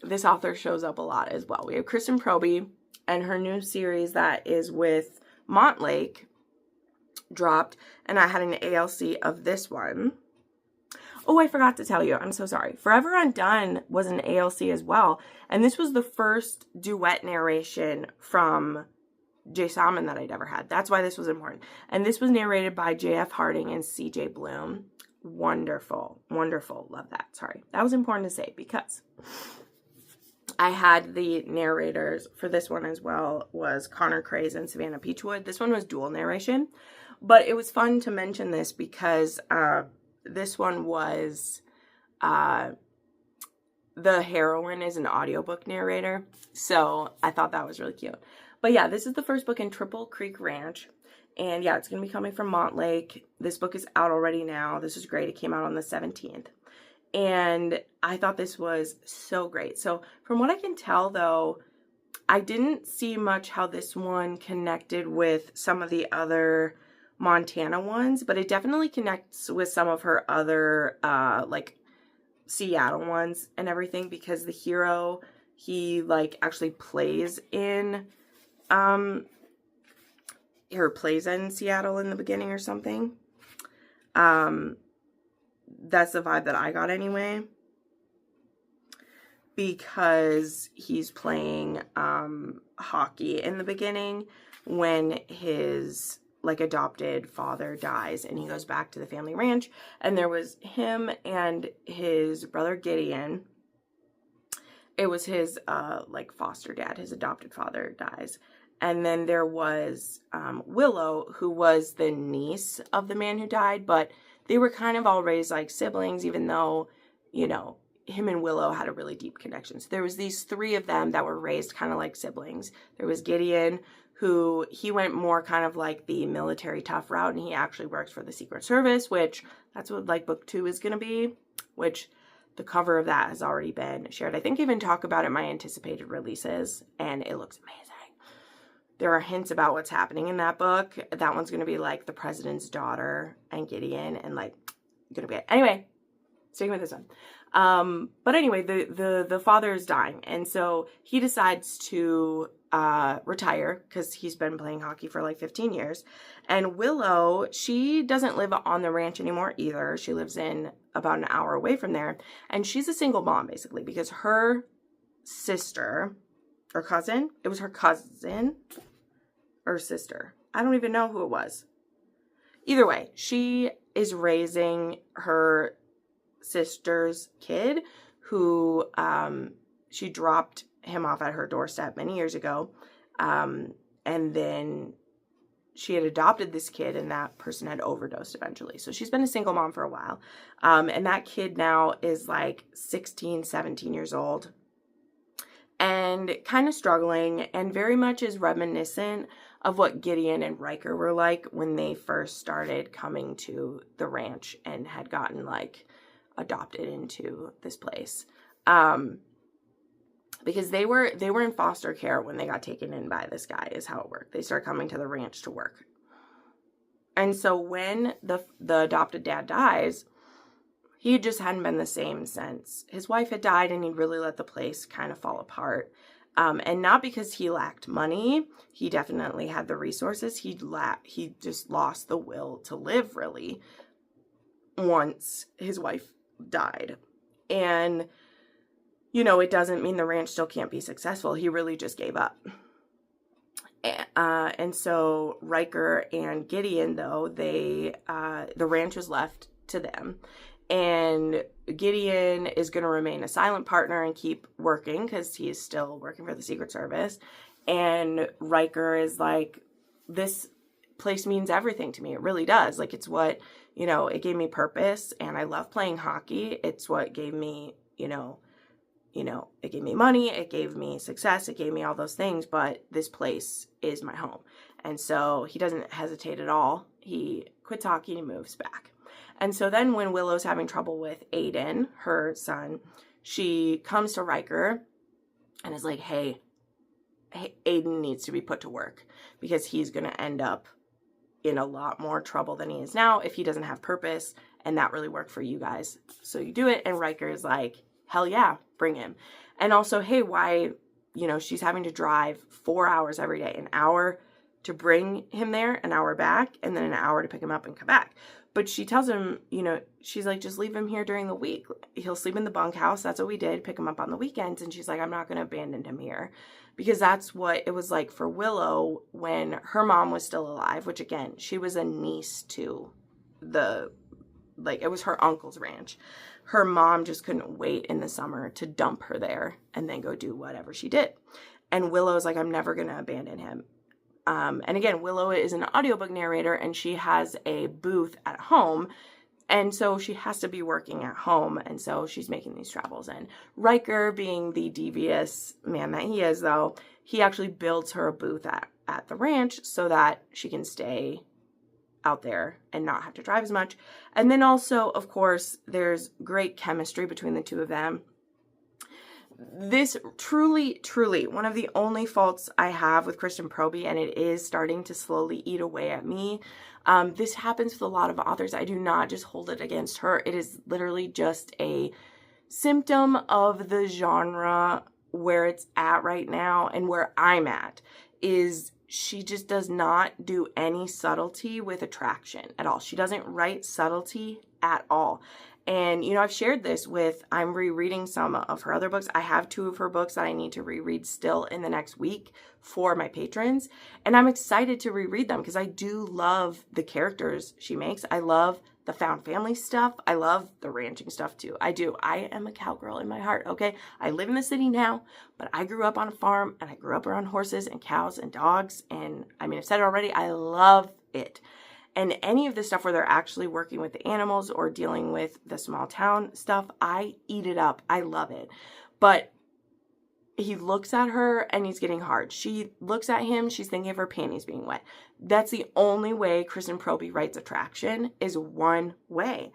This author shows up a lot as well. We have Kristen Proby and her new series that is with Montlake dropped, and I had an ALC of this one. Oh, I forgot to tell you. I'm so sorry. Forever Undone was an ALC as well, and this was the first duet narration from Jay Salmon that I'd ever had. That's why this was important. And this was narrated by J.F. Harding and C.J. Bloom. Wonderful. Wonderful. Love that. Sorry. That was important to say because I had the narrators for this one as well was Connor Craze and Savannah Peachwood. This one was dual narration. But it was fun to mention this because this one was, the heroine is an audiobook narrator. So I thought that was really cute. But yeah, this is the first book in Triple Creek Ranch. And yeah, it's going to be coming from Montlake. This book is out already now. This is great. It came out on the 17th. And I thought this was so great. So from what I can tell, though, I didn't see much how this one connected with some of the other Montana ones, but it definitely connects with some of her other like Seattle ones and everything, because the hero, he like actually plays in Seattle in the beginning or something. That's the vibe that I got anyway, because he's playing hockey in the beginning when his like adopted father dies and he goes back to the family ranch, and there was him and his brother Gideon. It was his like foster dad, his adopted father dies. And then there was Willow, who was the niece of the man who died, but they were kind of all raised like siblings, even though, you know, him and Willow had a really deep connection. So there was these three of them that were raised kind of like siblings. There was Gideon, who he went more kind of like the military tough route, and he actually works for the Secret Service, which that's what like book 2 is going to be, which the cover of that has already been shared. I think I even talk about it in my anticipated releases, and it looks amazing. There are hints about what's happening in that book. That one's going to be like the president's daughter and Gideon, and like going to be it. Anyway, sticking with this one. But anyway, the father is dying, and so he decides to retire because he's been playing hockey for like 15 years. And Willow, she doesn't live on the ranch anymore either. She lives in about an hour away from there, and she's a single mom basically because her sister or cousin, it was her cousin or sister, I don't even know who it was. Either way, she is raising her sister's kid, who she dropped him off at her doorstep many years ago, and then she had adopted this kid, and that person had overdosed eventually. So she's been a single mom for a while, and that kid now is like 16, 17 years old and kind of struggling, and very much is reminiscent of what Gideon and Riker were like when they first started coming to the ranch and had gotten like adopted into this place. Because they were in foster care when they got taken in by this guy, is how it worked. They started coming to the ranch to work. And so when the adopted dad dies, he just hadn't been the same since his wife had died, and he'd really let the place kind of fall apart. And not because he lacked money. He definitely had the resources. He just lost the will to live, really, once his wife died. And, you know, it doesn't mean the ranch still can't be successful. He really just gave up. And so Riker and Gideon, though, the ranch was left to them. And Gideon is going to remain a silent partner and keep working because he is still working for the Secret Service. And Riker is like, this place means everything to me. It really does. Like, it's what, it gave me purpose, and I love playing hockey. It's what gave me, it gave me money, it gave me success, it gave me all those things, but this place is my home. And so he doesn't hesitate at all. He quits hockey and he moves back. And so then when Willow's having trouble with Aiden, her son, she comes to Riker and is like, hey, Aiden needs to be put to work because he's going to end up in a lot more trouble than he is now if he doesn't have purpose, and that really worked for you guys. So you do it, and Riker is like, hell yeah, bring him. And also, hey, why, she's having to drive 4 hours every day, an hour to bring him there, an hour back, and then an hour to pick him up and come back. But she tells him, she's like, just leave him here during the week. He'll sleep in the bunkhouse. That's what we did, pick him up on the weekends. And she's like, I'm not going to abandon him here. Because that's what it was like for Willow when her mom was still alive, which again, she was a niece to it was her uncle's ranch. Her mom just couldn't wait in the summer to dump her there and then go do whatever she did. And Willow's like, I'm never going to abandon him. And again, Willow is an audiobook narrator, and she has a booth at home. And so she has to be working at home. And so she's making these travels. And Riker, being the devious man that he is, though, he actually builds her a booth at the ranch so that she can stay out there and not have to drive as much. And then also, of course, there's great chemistry between the two of them. This truly, one of the only faults I have with Kristen Proby, and it is starting to slowly eat away at me. This happens with a lot of authors. I do not just hold it against her. It is literally just a symptom of the genre where it's at right now, and where I'm at is she just does not do any subtlety with attraction at all. She doesn't write subtlety at all. And, I've shared this I'm rereading some of her other books. I have 2 of her books that I need to reread still in the next week for my patrons. And I'm excited to reread them because I do love the characters she makes. I love the found family stuff. I love the ranching stuff too. I do. I am a cowgirl in my heart, okay? I live in the city now, but I grew up on a farm, and I grew up around horses and cows and dogs. And I've said it already, I love it. And any of the stuff where they're actually working with the animals or dealing with the small town stuff, I eat it up. I love it. But he looks at her and he's getting hard. She looks at him, she's thinking of her panties being wet. That's the only way Kristen Proby writes attraction, is one way.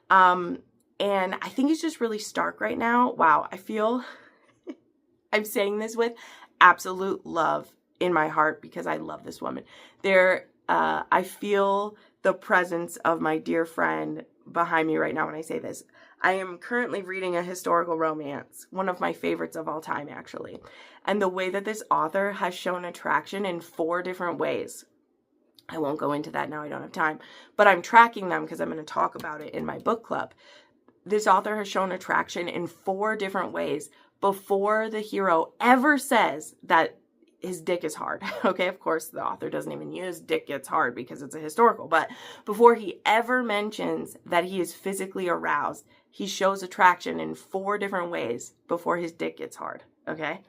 And I think it's just really stark right now. Wow, I feel I'm saying this with absolute love in my heart because I love this woman. I feel the presence of my dear friend behind me right now when I say this. I am currently reading a historical romance, one of my favorites of all time, actually. And the way that this author has shown attraction in 4 different ways. I won't go into that now, I don't have time. But I'm tracking them because I'm going to talk about it in my book club. This author has shown attraction in 4 different ways before the hero ever says that his dick is hard. Okay, of course, the author doesn't even use dick gets hard because it's a historical. But before he ever mentions that he is physically aroused, he shows attraction in 4 different ways before his dick gets hard. Okay?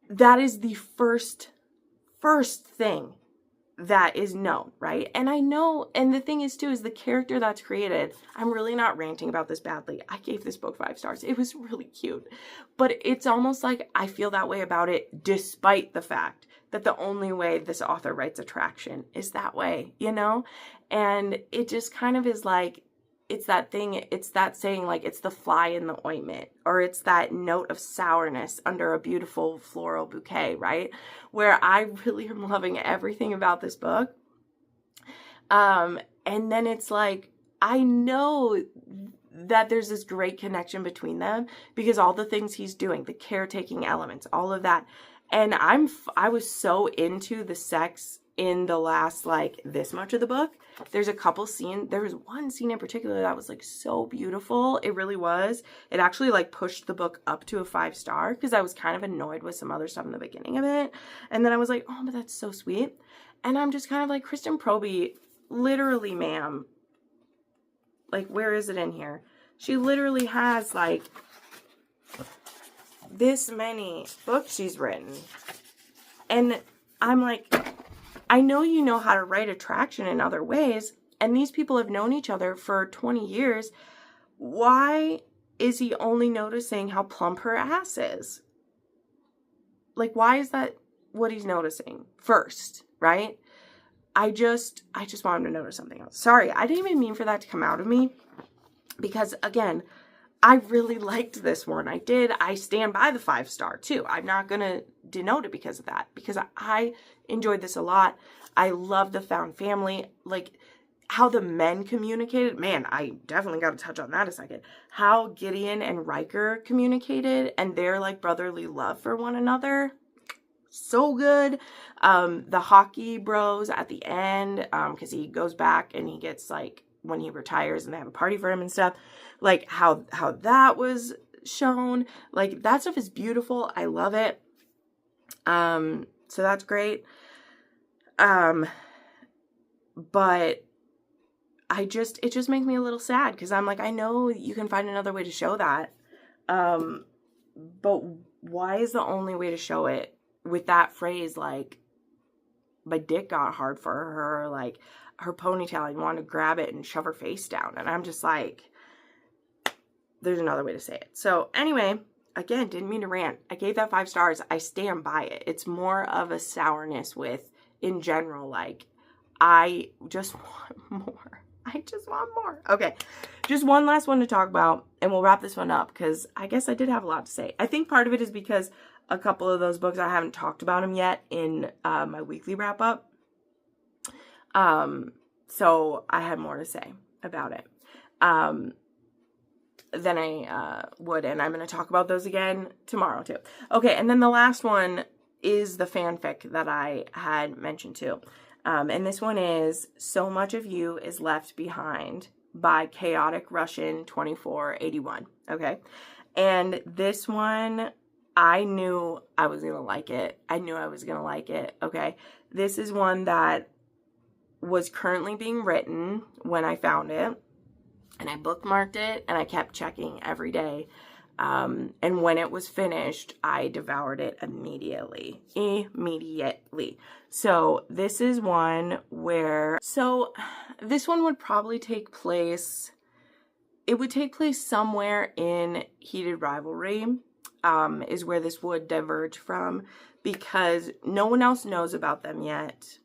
That is the first thing that is known, right? And I know, and the thing is too, is the character that's created, I'm really not ranting about this badly. I gave this book 5 stars. It was really cute. But it's almost like I feel that way about it despite the fact that the only way this author writes attraction is that way, And it just kind of is like, it's that thing, it's that saying like it's the fly in the ointment, or it's that note of sourness under a beautiful floral bouquet, right? Where I really am loving everything about this book. And then it's like, I know that there's this great connection between them because all the things he's doing, the caretaking elements, all of that. And I was so into the sex in the last, like, this much of the book. There's a couple scenes. There was one scene in particular that was, like, so beautiful. It really was. It actually, like, pushed the book up to a 5-star because I was kind of annoyed with some other stuff in the beginning of it. And then I was like, oh, but that's so sweet. And I'm just kind of like, Kristen Proby, literally, ma'am, like, where is it in here? She literally has, like, this many books she's written. And I'm like, I know you know how to write attraction in other ways, and these people have known each other for 20 years. Why is he only noticing how plump her ass is? Like, why is that what he's noticing first, right? I just want him to notice something else. Sorry, I didn't even mean for that to come out of me, because, again, I really liked this one. I did. I stand by the 5-star, too. I'm not going to denote it because of that, because I enjoyed this a lot. I love the found family. Like, how the men communicated. Man, I definitely got to touch on that a second. How Gideon and Riker communicated and their, like, brotherly love for one another. So good. The hockey bros at the end, because he goes back and he gets, like, when he retires and they have a party for him and stuff. Like, how that was shown. Like, that stuff is beautiful. I love it. So that's great. But it just makes me a little sad, because I'm like, I know you can find another way to show that. But why is the only way to show it with that phrase, like, my dick got hard for her, like, her ponytail, I want to grab it and shove her face down. And I'm just like, there's another way to say it. So anyway, again, didn't mean to rant. I gave that 5 stars. I stand by it. It's more of a sourness with, in general, like, I just want more. I just want more. Okay, just one last one to talk about, and we'll wrap this one up, because I guess I did have a lot to say. I think part of it is because a couple of those books, I haven't talked about them yet in my weekly wrap-up. So I had more to say about it than I would, and I'm going to talk about those again tomorrow too. Okay, and then the last one is the fanfic that I had mentioned too. And this one is So Much of You is Left Behind by Chaotic Russian 2481. Okay, and this one, I knew I was going to like it. I knew I was going to like it. Okay, this is one that was currently being written when I found it, and I bookmarked it, and I kept checking every day. And when it was finished, I devoured it immediately. So this is one where, so this one would probably take place, it would take place somewhere in Heated Rivalry, is where this would diverge from, because no one else knows about them yet.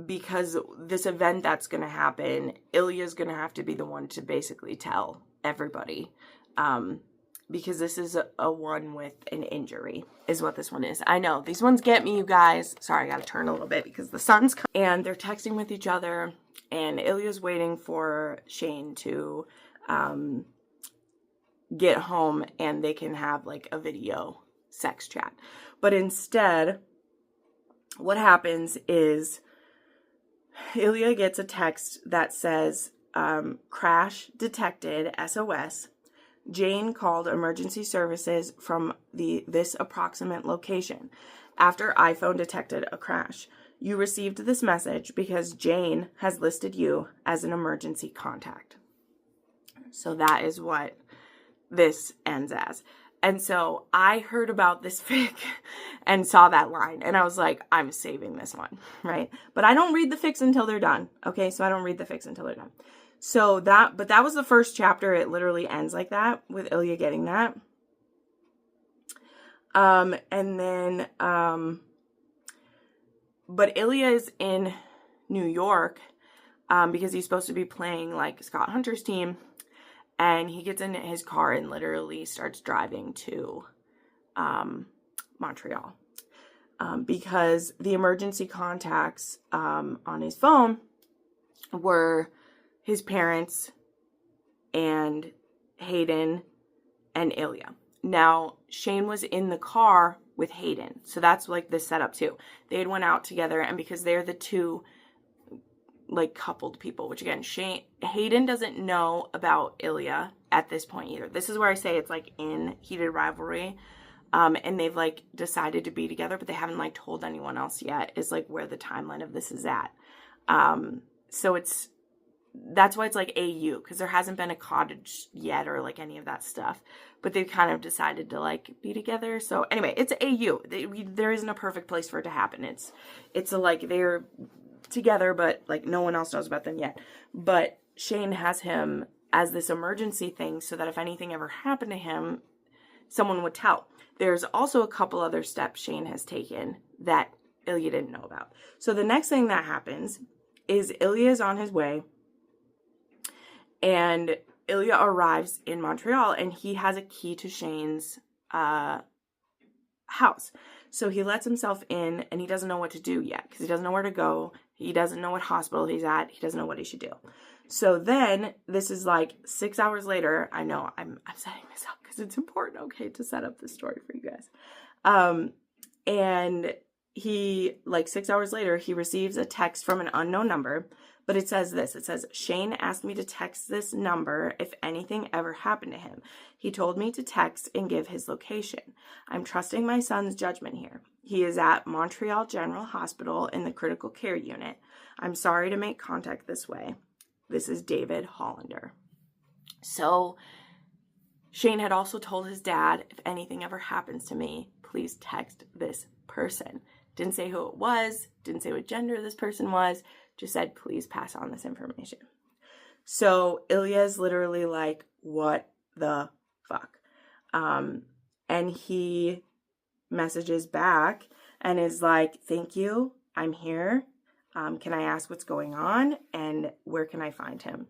Because this event that's going to happen, Ilya's going to have to be the one to basically tell everybody, because this is a one with an injury is what this one is. I know these ones get me, you guys. Sorry, I gotta turn a little bit because the sun's coming, and they're texting with each other, and Ilya's waiting for Shane to get home and they can have like a video sex chat. But instead, what happens is Ilya gets a text that says, crash detected, SOS. Jane called emergency services from this approximate location after iPhone detected a crash. You received this message because Jane has listed you as an emergency contact. So that is what this ends as. And so I heard about this fic and saw that line, and I was like, I'm saving this one, right? But I don't read the fics until they're done, okay? So I don't read the fics until they're done. So that was the first chapter. It literally ends like that, with Ilya getting that. And then, but Ilya is in New York, because he's supposed to be playing like Scott Hunter's team. And he gets in his car and literally starts driving to Montreal, because the emergency contacts on his phone were his parents and Hayden and Ilya. Now, Shane was in the car with Hayden. So that's like the setup too. They had went out together, and because they're the two like coupled people, which again, Hayden doesn't know about Ilya at this point either. This is where I say it's like in heated rivalry. And they've like decided to be together, but they haven't like told anyone else yet, is like where the timeline of this is at. So that's why it's like AU, because there hasn't been a cottage yet or like any of that stuff, but they've kind of decided to like be together. So anyway, it's AU. There isn't a perfect place for it to happen. It's like they're together, but like no one else knows about them yet. But Shane has him as this emergency thing so that if anything ever happened to him, someone would tell. There's also a couple other steps Shane has taken that Ilya didn't know about. So the next thing that happens is Ilya is on his way, and Ilya arrives in Montreal, and he has a key to Shane's house. So he lets himself in, and he doesn't know what to do yet because he doesn't know where to go. He doesn't know what hospital he's at. He doesn't know what he should do. So then this is like 6 hours later. I know I'm setting this up because it's important, okay, to set up this story for you guys. And he, like 6 hours later, he receives a text from an unknown number, but it says this. It says, Shane asked me to text this number if anything ever happened to him. He told me to text and give his location. I'm trusting my son's judgment here. He is at Montreal General Hospital in the critical care unit. I'm sorry to make contact this way. This is David Hollander. So Shane had also told his dad, if anything ever happens to me, please text this person. Didn't say who it was, didn't say what gender this person was, just said, please pass on this information. So Ilya is literally like, what the fuck? And he messages back and is like, thank you, I'm here. Can I ask what's going on and where can I find him?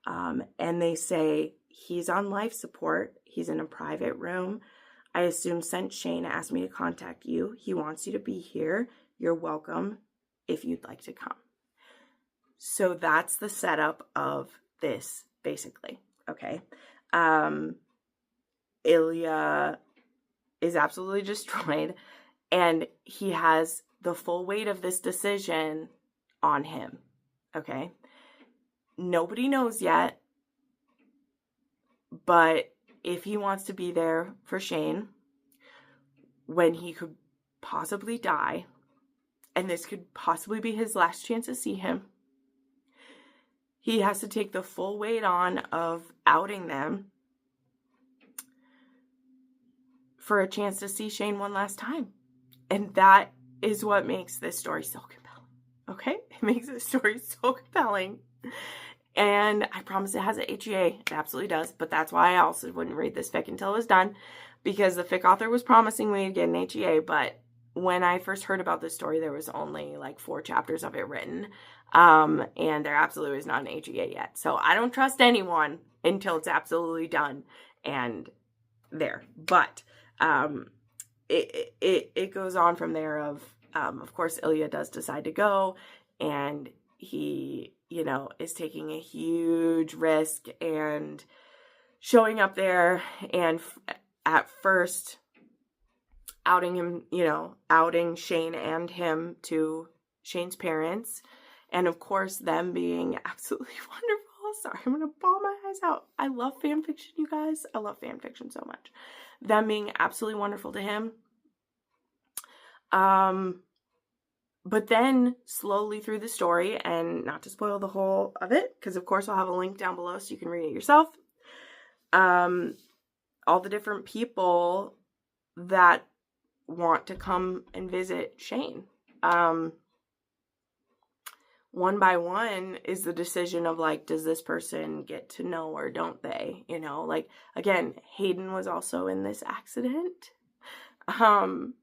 And they say, he's on life support. He's in a private room. I assume since Shane asked me to contact you, he wants you to be here. You're welcome if you'd like to come. So that's the setup of this, basically. Okay. Ilya is absolutely destroyed, and he has the full weight of this decision on him. Okay. Nobody knows yet, but if he wants to be there for Shane when he could possibly die, and this could possibly be his last chance to see him, he has to take the full weight on of outing them for a chance to see Shane one last time. And that is what makes this story so compelling. Okay? It makes this story so compelling. And I promise it has an HEA. It absolutely does. But that's why I also wouldn't read this fic until it was done, because the fic author was promising we'd get an HEA. But when I first heard about this story, there was only like 4 chapters of it written. And there absolutely is not an HEA yet. So I don't trust anyone until it's absolutely done and there. But it goes on from there of course, Ilya does decide to go, and he, is taking a huge risk and showing up there and at first outing him, outing Shane and him to Shane's parents. And of course, them being absolutely wonderful. Sorry, I'm going to bawl my eyes out. I love fan fiction, you guys. I love fan fiction so much. Them being absolutely wonderful to him. But then slowly through the story, and not to spoil the whole of it, because of course I'll have a link down below so you can read it yourself. All the different people that want to come and visit Shane. One by one is the decision of like, does this person get to know or don't they? Like, again, Hayden was also in this accident. And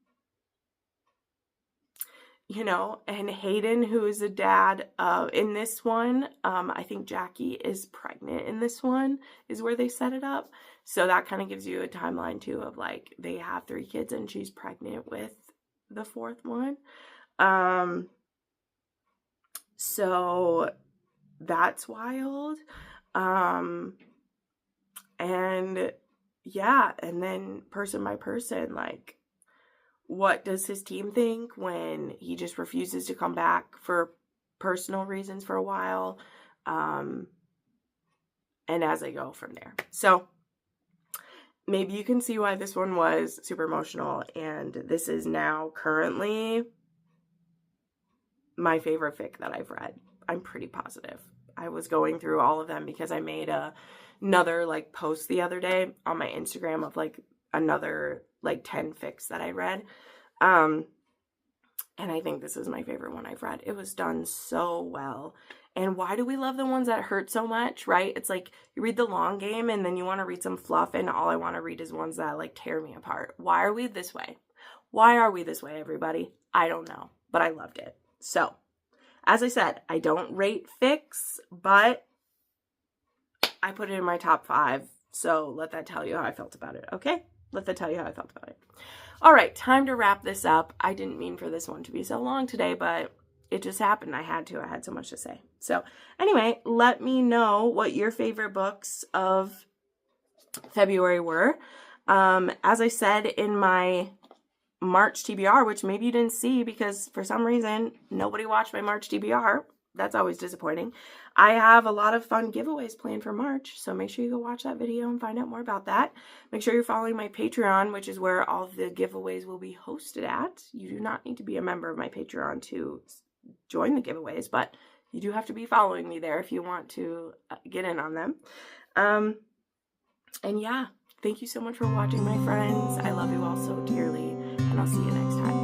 Hayden, who is the dad in this one, I think Jackie is pregnant in this one, is where they set it up. So that kind of gives you a timeline too of like, they have 3 kids and she's pregnant with the 4th one. So that's wild. And yeah, and then person by person, like, what does his team think when he just refuses to come back for personal reasons for a while, and as I go from there. So maybe you can see why this one was super emotional, and this is now currently my favorite fic that I've read. I'm pretty positive. I was going through all of them because I made another like post the other day on my Instagram of like another like 10 fics that I read. And I think this is my favorite one I've read. It was done so well. And why do we love the ones that hurt so much, right? It's like you read the long game and then you want to read some fluff, and all I want to read is ones that like tear me apart. Why are we this way? Why are we this way, everybody? I don't know, but I loved it. So, as I said, I don't rate fics, but I put it in my top 5. So let that tell you how I felt about it, okay? Let that tell you how I felt about it. All right, time to wrap this up. I didn't mean for this one to be so long today, but it just happened. I had to. I had so much to say. So anyway, let me know what your favorite books of February were. As I said in my March TBR, which maybe you didn't see because for some reason nobody watched my March TBR. That's always disappointing. I have a lot of fun giveaways planned for March, so make sure you go watch that video and find out more about that. Make sure you're following my Patreon, which is where all of the giveaways will be hosted at. You do not need to be a member of my Patreon to join the giveaways, but you do have to be following me there if you want to get in on them. And yeah, thank you so much for watching, my friends. I love you all so dearly, and I'll see you next time.